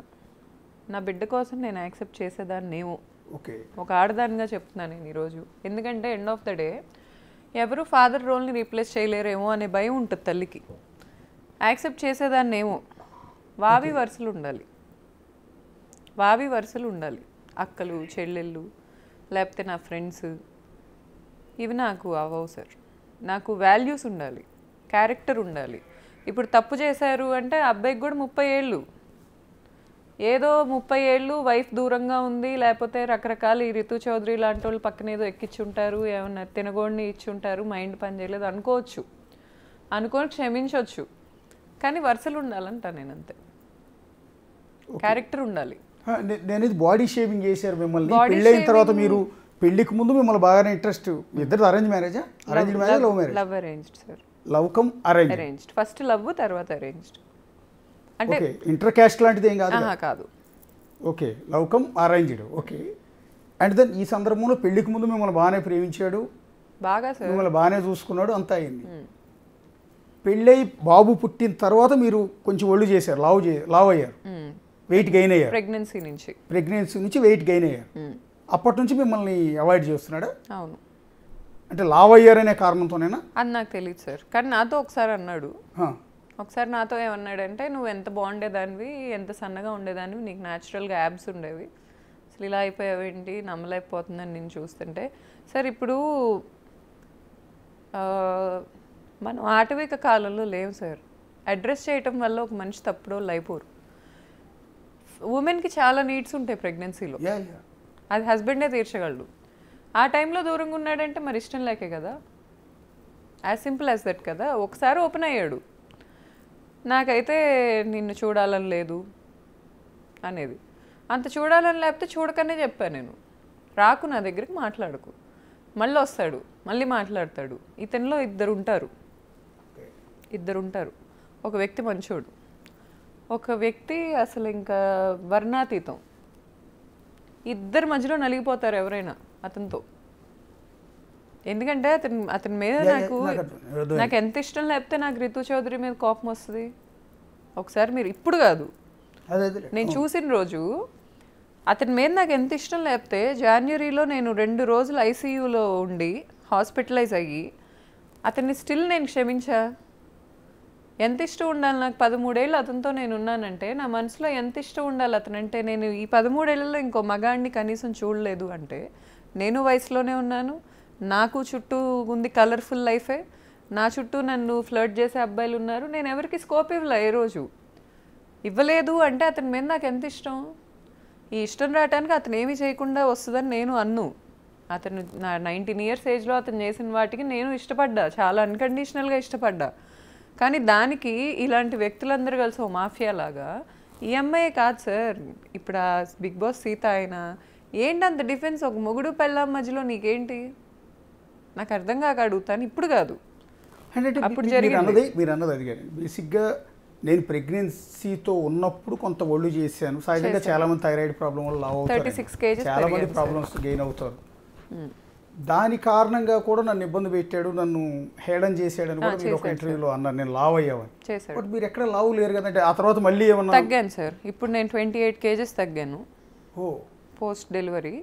నా బిడ్డ కోసం నేను యాక్సెప్ట్ చేసేదాన్నేమో. ఓకే, ఒక ఆడదానిగా చెప్తున్నాను నేను ఈరోజు. ఎందుకంటే ఎండ్ ఆఫ్ ద డే ఎవరు ఫాదర్ రోల్ని రీప్లేస్ చేయలేరేమో అనే భయం ఉంటుంది తల్లికి. యాక్సెప్ట్ చేసేదాన్నేమో. వావి వరుసలు ఉండాలి, వావి వరుసలు ఉండాలి, అక్కలు చెల్లెళ్ళు, లేకపోతే నా ఫ్రెండ్స్, ఇవి నాకు అవ్వవు సార్. నాకు వాల్యూస్ ఉండాలి, క్యారెక్టర్ ఉండాలి. ఇప్పుడు తప్పు చేశారు అంటే అబ్బాయికి కూడా 30 ఏళ్ళు, ఏదో 30 ఏళ్ళు వైఫ్ దూరంగా ఉంది, లేకపోతే రకరకాల ఈ రితు చౌదరి లాంటి వాళ్ళు పక్కన ఏదో ఎక్కించుంటారు, ఏమన్నా తినగోడిని ఇచ్చుంటారు, మైండ్ పని చేయలేదు అనుకోవచ్చు, అనుకొని క్షమించవచ్చు. కానీ వరుసలు ఉండాలంట నేను, అంతే. క్యారెక్టర్ ఉండాలి. నేను ఇది బాడీ షేవింగ్ చేశారు మిమ్మల్ని పెళ్ళైన తర్వాత, మీరు పెళ్లికి ముందు మిమ్మల్ని బాగానే ఇంట్రెస్ట్, ఇద్దరు అరేంజ్ మ్యారేజా? Arranged marriage, love marriage? Love arranged sir. Love cum arrange? Arranged. First love, తర్వాత అరేంజ్డ్. అంటే ఇంటర్ క్యాస్ట్ లాంటిది ఏం కాదు? కాదు. Okay, love cum arranged. Okay. And then ఈ సందర్భంలో పెళ్లికి ముందు మిమ్మల్ని బాగానే ప్రేమించాడు, బాగా సార్, మిమ్మల్ని బాగానే చూసుకున్నాడు, అంతా అయింది. పెళ్ళై బాబు పుట్టిన తర్వాత మీరు కొంచెం ఒళ్ళు చేశారు, లావ్ అయ్యారు, వెయిట్ గెయిన్ అయ్యారు. ప్రెగ్నెన్సీ నుంచి వెయిట్ గెయిన్ అయ్యారు. అప్పటి నుంచి మిమ్మల్ని అవాయిడ్ చేస్తున్నాడా? అవును. అంటే లావ్ అయ్యారనే కారణంతోనేనా? అది నాకు తెలియదు సార్, కానీ నాతో ఒకసారి అన్నాడు. ఒకసారి నాతో ఏమన్నాడంటే, నువ్వు ఎంత బాగుండేదానివి, ఎంత సన్నగా ఉండేదానివి, నీకు న్యాచురల్గా యాబ్స్ ఉండేవి, అసలు ఇలా అయిపోయావేంటి, నమ్మలేకపోతుందని నేను చూస్తుంటే. సార్ ఇప్పుడు మనం ఆటవిక కాలంలో లేవు సార్. అడ్రస్ చేయటం వల్ల ఒక మనిషి తప్పుడోళ్ళు అయిపోరు. ఉమెన్కి చాలా నీడ్స్ ఉంటాయి ప్రెగ్నెన్సీలో, అది హస్బెండే తీర్చగలడు. ఆ టైంలో దూరంగా ఉన్నాడంటే మరి ఇష్టం లేకే కదా, యాజ్ సింపుల్ యాజ్ దట్ కదా. ఒకసారి ఓపెన్ అయ్యాడు, నాకైతే నిన్ను చూడాలని లేదు అనేది. అంత చూడాలని లేకపోతే చూడకనే చెప్పాను నేను, రాకు నా దగ్గరికి, మాట్లాడకు. మళ్ళీ వస్తాడు, మళ్ళీ మాట్లాడతాడు. ఇతనిలో ఇద్దరు ఉంటారు. ఒక వ్యక్తి మంచోడు, ఒక వ్యక్తి అసలు ఇంకా వర్ణాతీతం. ఇద్దరి మధ్యలో నలిగిపోతారు ఎవరైనా అతనితో. ఎందుకంటే అతని మీద నాకు ఎంత ఇష్టం లేకపోతే నాకు రితు చౌదరి మీద కోపం వస్తుంది. ఒకసారి మీరు, ఇప్పుడు కాదు, నేను చూసిన రోజు అతని మీద నాకు ఎంత ఇష్టం లేకపోతే, జనవరిలో నేను 2 రోజులు ఐసీయూలో ఉండి హాస్పిటలైజ్ అయ్యి అతన్ని స్టిల్ నేను క్షమించా. ఎంత ఇష్టం ఉండాలి నాకు? 13 ఏళ్ళు అతనితో నేను ఉన్నానంటే నా మనసులో ఎంత ఇష్టం ఉండాలి అతనంటే. నేను ఈ 13 ఏళ్ళలో ఇంకో మగాడిని కనీసం చూడలేదు అంటే, నేను వయసులోనే ఉన్నాను, నాకు చుట్టూ ఉంది కలర్ఫుల్ లైఫే, నా చుట్టూ నన్ను ఫ్లర్ట్ చేసే అబ్బాయిలు ఉన్నారు. నేను ఎవరికి స్కోప్ ఇవ్వలే, ఏ రోజు ఇవ్వలేదు. అంటే అతని మీద నాకు ఎంత ఇష్టం. ఈ ఇష్టం రావటానికి అతను ఏమీ చేయకుండా వస్తుందని నేను అన్ను. అతను నా 19 ఇయర్స్ ఏజ్లో అతను చేసిన వాటికి నేను ఇష్టపడ్డా, చాలా అన్కండిషనల్గా ఇష్టపడ్డా. కానీ దానికి ఇలాంటి వ్యక్తులందరూ కలిసి ఓ మాఫియా లాగా, ఈ అమ్మాయి కాదు సార్, ఇప్పుడు ఆ బిగ్ బాస్ సీత అయినా ఏంటి అంత డిఫెన్స్? ఒక మొగుడు పెళ్ళాం మధ్యలో నీకేంటి? నాకు అర్థం కాక అడుగుతాను. ఇప్పుడు కాదు, అప్పుడు జరిగింది. మీరు అన్నది అది కానీ బేసిక్గా నేను ప్రెగ్నెన్సీతో ఉన్నప్పుడు కొంత ఒళ్ళు చేశాను. సహజంగా చాలా మంది థైరాయిడ్ ప్రాబ్లం వల్ల లావ్ అవుతారు, 36 kgs చాలా మంది ప్రాబ్లమ్స్ గెయిన్ అవుతారు. దాని కారణంగా కూడా నన్ను ఇబ్బంది పెట్టాడు, నన్ను హేళన చేశాడని కూడా మీరు ఒక ఇంటర్వ్యూలో అన్నారు, నేను లావ్ అయ్యావని. బట్ మీరు ఎక్కడ లావ్ లేరు కదంటే. ఆ తర్వాత మళ్ళీ ఏమన్నా? తగ్గాను సార్, ఇప్పుడు నేను 28 kgs తగ్గాను. Post delivery.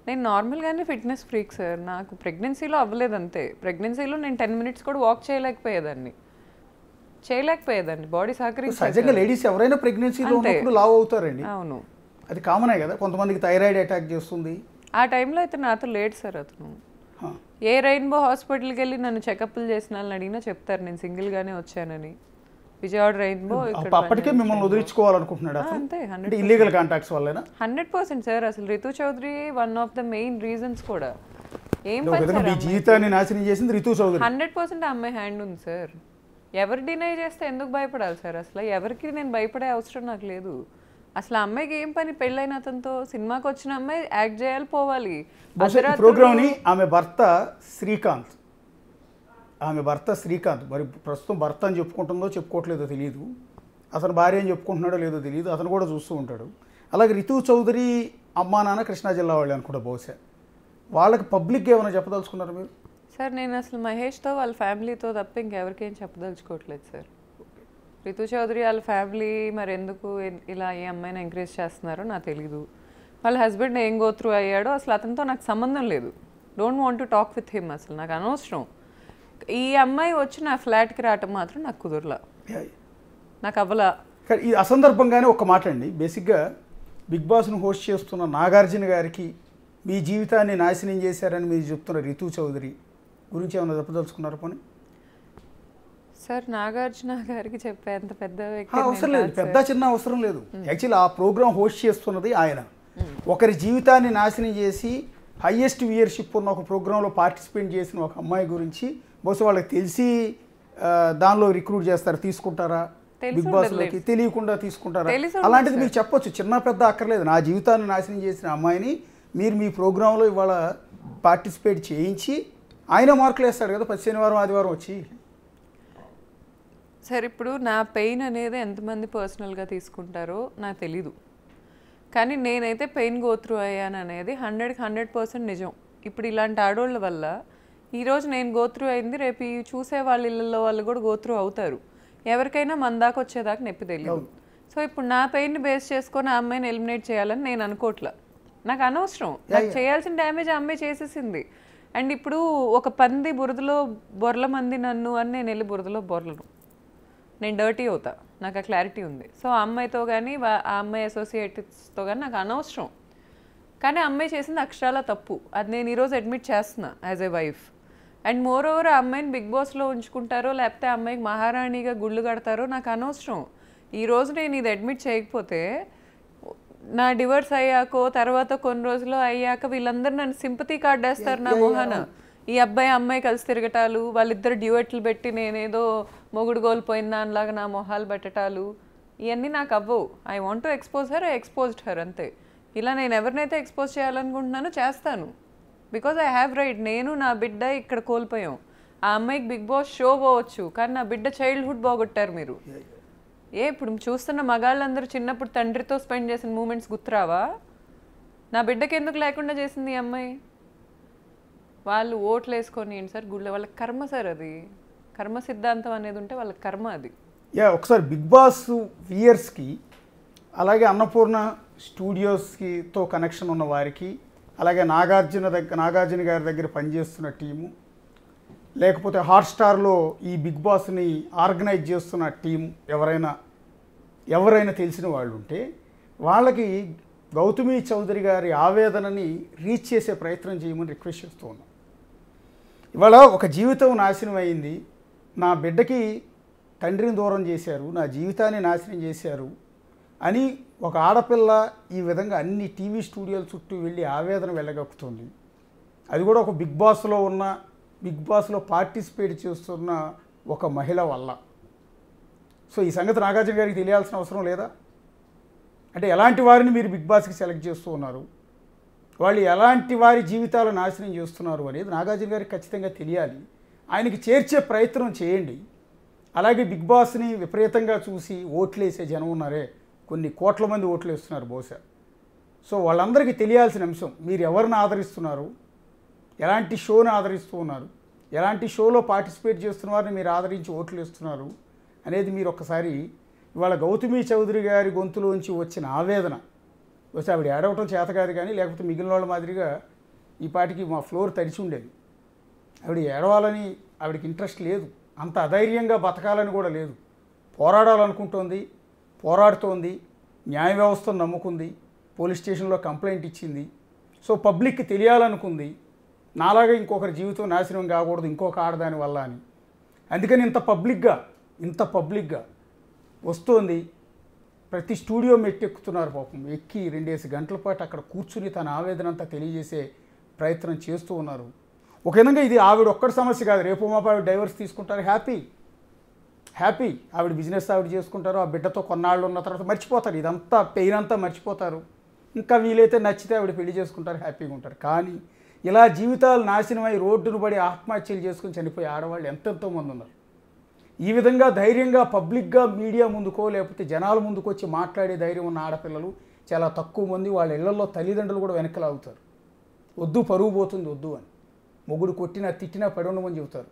నేను నార్మల్గానే ఫిట్నెస్ ఫ్రీక్ సార్. నాకు ప్రెగ్నెన్సీలో అవ్వలేదు అంతే. ప్రెగ్నెన్సీలో నేను 10 minutes కూడా వాక్ చేయలేకపోయేదాన్ని, బాడీ సహకరించి. సహజంగా లేడీస్ ఎవరైనా ప్రెగ్నెన్సీలో ఉన్నప్పుడు లావ్ అవుతారండి. అవును, అది కామనే కదా. కొంతమందికి థైరాయిడ్ అటాక్ చేస్తుంది. ఆ టైంలో అయితే నాతో లేడు సార్ అతను. ఏ రెయిన్బో హాస్పిటల్కి వెళ్ళి నన్ను చెకప్లు చేసిన వాళ్ళని అడిగినా చెప్తారు నేను సింగిల్గానే వచ్చానని. విజయవాడ రెయిన్బో. అప్పటికే మిమ్మల్ని వదిలించుకోవాలనుకుంటున్నాడు అంతే. ఇల్లీగల్ కాంటాక్ట్స్ వల్లేనా? 100% సార్. అసలు Ritu Chowdary one of the main reasons కూడా. ఏం మీ జీవితాన్ని నాశనం చేసింది రితు చౌదరి. 100% ఆ అమ్మాయి హ్యాండ్ ఉంది సార్. ఎవరు డినై చేస్తే ఎందుకు భయపడాలి సార్? అసలు ఎవరికి నేను భయపడే అవసరం నాకు లేదు. అసలు అమ్మాయికి ఏం పని? పెళ్ళైన అతనితో సినిమాకి వచ్చిన అమ్మాయి యాక్ట్ చేయాలి, పోవాలి. ప్రోగ్రామ్ని ఆమె భర్త శ్రీకాంత్ మరి ప్రస్తుతం భర్త అని చెప్పుకుంటుందో చెప్పుకోవట్లేదో తెలియదు, అతను భార్య అని చెప్పుకుంటున్నాడో లేదో తెలియదు, అతను కూడా చూస్తూ ఉంటాడు. అలాగే రితు చౌదరి అమ్మా నాన్న కృష్ణా జిల్లా వాళ్ళు అనుకుంటా బహుశా. వాళ్ళకి పబ్లిక్గా ఏమైనా చెప్పదలుచుకున్నారు మీరు? సార్ నేను అసలు మహేష్తో వాళ్ళ ఫ్యామిలీతో తప్ప ఇంకెవరికేం చెప్పదలుచుకోవట్లేదు సార్. రితు చౌదరి వాళ్ళ ఫ్యామిలీ మరి ఎందుకు ఇలా ఈ అమ్మాయిని ఎంకరేజ్ చేస్తున్నారో నాకు తెలీదు. వాళ్ళ హస్బెండ్ ఏం గో త్రూ అయ్యాడో అసలు అతనితో నాకు సంబంధం లేదు. Don't want to talk with him. అసలు నాకు అనవసరం. ఈ అమ్మాయి వచ్చి నా ఫ్లాట్కి రావటం మాత్రం నాకు కుదరలా, నాకు అవ్వలా. ఈ అసందర్భంగానే ఒక మాట అండి, బేసిక్గా బిగ్ బాస్ను హోస్ట్ చేస్తున్న నాగార్జున గారికి మీ జీవితాన్ని నాశనం చేశారని మీరు చెప్తున్న రితు చౌదరి గురించి ఏమైనా చెప్పదలుచుకున్నారు పోనీ? సార్ నాగార్జున గారికి చెప్పేంత పెద్ద వ్యక్తి అవసరం లేదు, పెద్ద చిన్న అవసరం లేదు. యాక్చువల్లీ ఆ ప్రోగ్రామ్ హోస్ట్ చేస్తున్నది ఆయన. ఒకరి జీవితాన్ని నాశనం చేసి హైయెస్ట్ వ్యూయర్షిప్ ఉన్న ఒక ప్రోగ్రాంలో పార్టిసిపేట్ చేసిన ఒక అమ్మాయి గురించి బహుశా వాళ్ళకి తెలిసి దానిలో రిక్రూట్ చేస్తారు, తీసుకుంటారా బిగ్ బాస్లోకి, తెలియకుండా తీసుకుంటారా? అలాంటిది మీకు చెప్పొచ్చు, చిన్న పెద్ద అక్కర్లేదు. నా జీవితాన్ని నాశనం చేసిన అమ్మాయిని మీరు మీ ప్రోగ్రాంలో ఇవాళ పార్టిసిపేట్ చేయించి ఆయన మార్కులు వేస్తాడు కదా ప్రతి శనివారం ఆదివారం వచ్చి. సార్ ఇప్పుడు నా పెయిన్ అనేది ఎంతమంది పర్సనల్గా తీసుకుంటారో నాకు తెలీదు, కానీ నేనైతే పెయిన్ గోత్రూ అయ్యాను అనేది 100% నిజం. ఇప్పుడు ఇలాంటి ఆడోళ్ళ వల్ల ఈరోజు నేను గోత్రూ అయింది, రేపు ఈ చూసే వాళ్ళ ఇళ్ళల్లో వాళ్ళు కూడా గోత్రూ అవుతారు. ఎవరికైనా మన దాకా వచ్చేదాకా నొప్పి తెలియదు. సో ఇప్పుడు నా పెయిన్ని బేస్ చేసుకొని ఆ అమ్మాయిని ఎలిమినేట్ చేయాలని నేను అనుకోవట్లా. నాకు అనవసరం, నాకు చేయాల్సిన డ్యామేజ్ ఆ అమ్మాయి చేసేసింది. అండ్ ఇప్పుడు ఒక పంది బురదలో బొర్ల మంది నన్ను అని నేను వెళ్ళి బురదలో బొర్లను, నేను డర్టీ అవుతా, నాకు ఆ క్లారిటీ ఉంది. సో ఆ అమ్మాయితో కానీ ఆ అమ్మాయి అసోసియేట్స్తో కానీ నాకు అనవసరం. కానీ ఆ అమ్మాయి చేసింది అక్షరాల తప్పు, అది నేను ఈరోజు అడ్మిట్ చేస్తున్నా as a wife. And more over ఆ అమ్మాయిని బిగ్ బాస్లో ఉంచుకుంటారో లేకపోతే ఆ అమ్మాయికి మహారాణిగా గుళ్ళు కడతారో నాకు అనవసరం. ఈరోజు నేను ఇది అడ్మిట్ చేయకపోతే నా డివర్స్ అయ్యాకో తర్వాత కొన్ని రోజులు అయ్యాక వీళ్ళందరూ నన్ను సింపతి కార్డ్ వేస్తారు నా మొహాన. ఈ అబ్బాయి అమ్మాయి కలిసి తిరగటాలు, వాళ్ళిద్దరు డ్యూయెట్లు పెట్టి నేనేదో మొగుడు కోల్పోయిన దానిలాగా నా మొహాలు పెట్టటాలు, ఇవన్నీ నాకు అవ్వవు. I want to expose her, I exposed her అంతే. ఇలా నేను ఎవరినైతే ఎక్స్పోజ్ చేయాలనుకుంటున్నానో చేస్తాను, బికాజ్ ఐ హ్యావ్ రైట్. నేను నా బిడ్డ ఇక్కడ కోల్పోయాం. ఆ అమ్మాయికి బిగ్ బాస్ షో పోవచ్చు, కానీ నా బిడ్డ చైల్డ్హుడ్ బాగొట్టారు మీరు. ఇప్పుడు చూస్తున్న మగాళ్ళందరూ చిన్నప్పుడు తండ్రితో స్పెండ్ చేసిన మూమెంట్స్ గుర్తురావా? నా బిడ్డకి ఎందుకు లేకుండా చేసింది ఈ అమ్మాయి? వాళ్ళు ఓట్లు వేసుకొని ఏంటి సార్ గుళ్ళ, వాళ్ళ కర్మ సార్, అది కర్మ సిద్ధాంతం అనేది ఉంటే వాళ్ళ కర్మ అది. ఒకసారి బిగ్ బాస్ వ్యూయర్స్కి అలాగే అన్నపూర్ణ స్టూడియోస్కితో కనెక్షన్ ఉన్న వారికి, అలాగే నాగార్జున గారి దగ్గర పనిచేస్తున్న టీము, లేకపోతే హాట్స్టార్లో ఈ బిగ్ బాస్ని ఆర్గనైజ్ చేస్తున్న టీం ఎవరైనా తెలిసిన వాళ్ళు ఉంటే వాళ్ళకి గౌతమి చౌదరి గారి ఆవేదనని రీచ్ చేసే ప్రయత్నం చేయమని రిక్వెస్ట్ చేస్తూ ఉన్నాం. ఇవాళ ఒక జీవితం నాశనం అయింది, నా బిడ్డకి తండ్రిని దూరం చేశారు, నా జీవితాన్ని నాశనం చేశారు అని ఒక ఆడపిల్ల ఈ విధంగా అన్ని టీవీ స్టూడియోల చుట్టూ వెళ్ళి ఆవేదన వెళ్ళగక్కుతుంది. అది కూడా ఒక బిగ్ బాస్లో పార్టిసిపేట్ చేస్తున్న ఒక మహిళ వల్ల. సో ఈ సంగతి నాగార్జున గారికి తెలియాల్సిన అవసరం లేదా? అంటే ఎలాంటి వారిని మీరు బిగ్ బాస్కి సెలెక్ట్ చేస్తూ ఉన్నారు, వాళ్ళు ఎలాంటి వారి జీవితాలు నాశనం చేస్తున్నారు అనేది నాగార్జున గారికి ఖచ్చితంగా తెలియాలి. ఆయనకి చేర్చే ప్రయత్నం చేయండి. అలాగే బిగ్ బాస్ని విపరీతంగా చూసి ఓట్లేసే జనం ఉన్నారే, కొన్ని కోట్ల మంది ఓట్లు వేస్తున్నారు బహుశా. సో వాళ్ళందరికీ తెలియాల్సిన అంశం, మీరు ఎవరిని ఆదరిస్తున్నారు, ఎలాంటి షోని ఆదరిస్తూ ఉన్నారు, ఎలాంటి షోలో పార్టిసిపేట్ చేస్తున్న వారిని మీరు ఆదరించి ఓట్లు వేస్తున్నారు అనేది మీరు ఒక్కసారి ఇవాళ గౌతమి చౌదరి గారి గొంతులోంచి వచ్చిన ఆవేదన వచ్చి ఆవిడ ఏడవటం చేత కాదు, కానీ లేకపోతే మిగిలిన వాళ్ళ మాదిరిగా ఈ పాటికి మా ఫ్లోర్ తడిచి ఉండేది. ఆవిడ ఏడవాలని ఆవిడకి ఇంట్రెస్ట్ లేదు, అంత అధైర్యంగా బతకాలని కూడా లేదు. పోరాడాలనుకుంటోంది, పోరాడుతోంది, న్యాయ వ్యవస్థను నమ్ముకుంది, పోలీస్ స్టేషన్లో కంప్లైంట్ ఇచ్చింది. సో పబ్లిక్కి తెలియాలనుకుంది నాలాగా ఇంకొకరి జీవితం నాశనం కాకూడదు ఇంకొక ఆడదాని వల్ల అని. అందుకని ఇంత పబ్లిక్గా వస్తోంది. ప్రతి స్టూడియో మెట్టెక్కుతున్నారు పాపం, ఎక్కి 2 గంటల పాటు అక్కడ కూర్చుని తన ఆవేదన అంతా తెలియజేసే ప్రయత్నం చేస్తూ ఉన్నారు. ఒక విధంగా ఇది ఆవిడ ఒక్కటి సమస్య కాదు, రేపు మాప ఆవిడ డైవర్స్ తీసుకుంటారు, హ్యాపీ. ఆవిడ బిజినెస్ ఆవిడ చేసుకుంటారు, ఆ బిడ్డతో కొన్నాళ్ళు ఉన్న తర్వాత మర్చిపోతారు, ఇదంతా పెయిన్ అంతా మర్చిపోతారు. ఇంకా వీలైతే నచ్చితే ఆవిడ పెళ్లి చేసుకుంటారు, హ్యాపీగా ఉంటారు. కానీ ఇలా జీవితాలు నాశనమై రోడ్డును పడి ఆత్మహత్యలు చేసుకుని చనిపోయే ఆడవాళ్ళు ఎంతెంతో మంది ఉన్నారు. ఈ విధంగా ధైర్యంగా పబ్లిక్గా మీడియా ముందుకో లేకపోతే జనాల ముందుకు వచ్చి మాట్లాడే ధైర్యం ఉన్న ఆడపిల్లలు చాలా తక్కువ మంది. వాళ్ళ ఇళ్లలో తల్లిదండ్రులు కూడా వెనకలాగుతారు, వద్దు పరువు పోతుంది వద్దు అని. మొగుడు కొట్టినా తిట్టినా పడి ఉండమని చెబుతారు.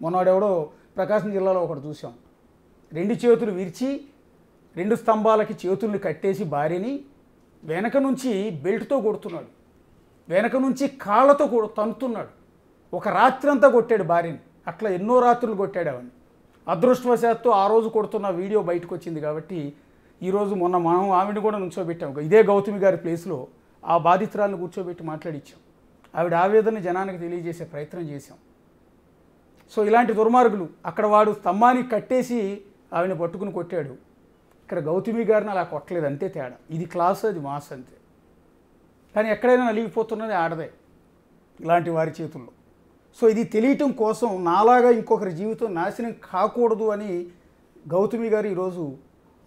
మొన్నవాడెవడో ప్రకాశం జిల్లాలో ఒకటి చూసాం, 2 చేతులు విరిచి 2 స్తంభాలకి చేతుల్ని కట్టేసి భార్యని వెనక నుంచి బెల్ట్తో కొడుతున్నాడు, వెనక నుంచి కాళ్ళతో తన్నుతున్నాడు. ఒక రాత్రి అంతా కొట్టాడు భార్యని, అట్లా ఎన్నో రాత్రులు కొట్టాడు అవన్నీ. అదృష్టవశాత్తు ఆ రోజు కొడుతున్న వీడియో బయటకు వచ్చింది కాబట్టి ఈరోజు మనం ఆవిడని కూడా నుంచోబెట్టాం. ఇదే గౌతమి గారి ప్లేస్లో ఆ బాధితురాలను కూర్చోబెట్టి మాట్లాడించాం. ఆవిడ ఆవేదన జనానికి తెలియజేసే ప్రయత్నం చేశాం. సో ఇలాంటి దుర్మార్గులు అక్కడ వాడు స్తంభానికి కట్టేసి ఆవిడని పట్టుకుని కొట్టాడు. ఇక్కడ గౌతమి గారిని అలా కొట్టలేదు, అంతే తేడా. ఇది క్లాస్, అది మాస్ అంతే. కానీ ఎక్కడైనా నలిగిపోతున్నది ఆడదే ఇలాంటి వారి చేతుల్లో. సో ఇది తెలియటం కోసం నాలాగా ఇంకొకరి జీవితం నాశనం కాకూడదు అని గౌతమి గారు ఈరోజు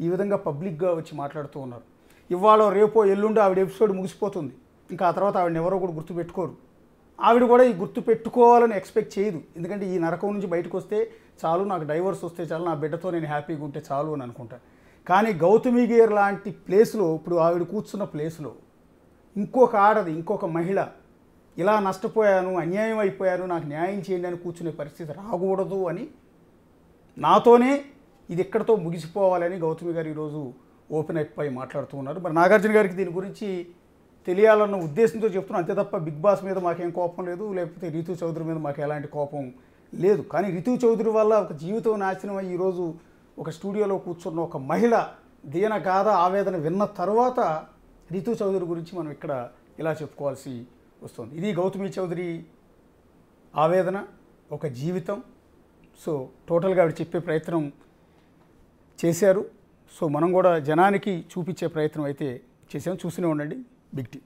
ఈ విధంగా పబ్లిక్గా వచ్చి మాట్లాడుతూ ఉన్నారు. ఇవాళ రేపో ఎల్లుండో ఆవిడ ఎపిసోడ్ ముగిసిపోతుంది. ఇంకా ఆ తర్వాత ఆవిడని ఎవరో కూడా గుర్తుపెట్టుకోరు. ఆవిడ కూడా ఈ గుర్తు పెట్టుకోవాలని ఎక్స్పెక్ట్ చేయదు. ఎందుకంటే ఈ నరకం నుంచి బయటకు వస్తే చాలు, నాకు డైవర్స్ వస్తే చాలు, నా బిడ్డతో నేను హ్యాపీగా ఉంటే చాలు అని అనుకుంటాను. కానీ గౌతమి గారు లాంటి ప్లేస్లో, ఇప్పుడు ఆవిడ కూర్చున్న ప్లేస్లో ఇంకొక ఆడది, ఇంకొక మహిళ ఇలా నష్టపోయాను, అన్యాయం అయిపోయాను, నాకు న్యాయం చేయండి అని కూర్చునే పరిస్థితి రాకూడదు అని, నాతోనే ఇది ఎక్కడితో ముగిసిపోవాలని గౌతమి గారు ఈరోజు ఓపెన్ అయిపోయి మాట్లాడుతూ ఉన్నారు. మరి నాగార్జున గారికి దీని గురించి తెలియాలన్న ఉద్దేశంతో చెప్తున్నాను, అంతే తప్ప బిగ్ బాస్ మీద మాకేం కోపం లేదు, లేకపోతే రితు చౌదరి మీద మాకు ఎలాంటి కోపం లేదు. కానీ రితు చౌదరి వల్ల ఒక జీవితం నాశనం అయ్యి ఈరోజు ఒక స్టూడియోలో కూర్చున్న ఒక మహిళ దీన గాథ ఆవేదన విన్న తర్వాత రితు చౌదరి గురించి మనం ఇక్కడ ఇలా చెప్పుకోవాల్సి వస్తుంది. ఇది గౌతమి చౌదరి ఆవేదన, ఒక జీవితం. సో టోటల్గా ఆవిడ చెప్పే ప్రయత్నం చేశారు. సో మనం కూడా జనానికి చూపించే ప్రయత్నం అయితే చేసాం. చూస్తూనే ఉండండి బిగ్ టీ.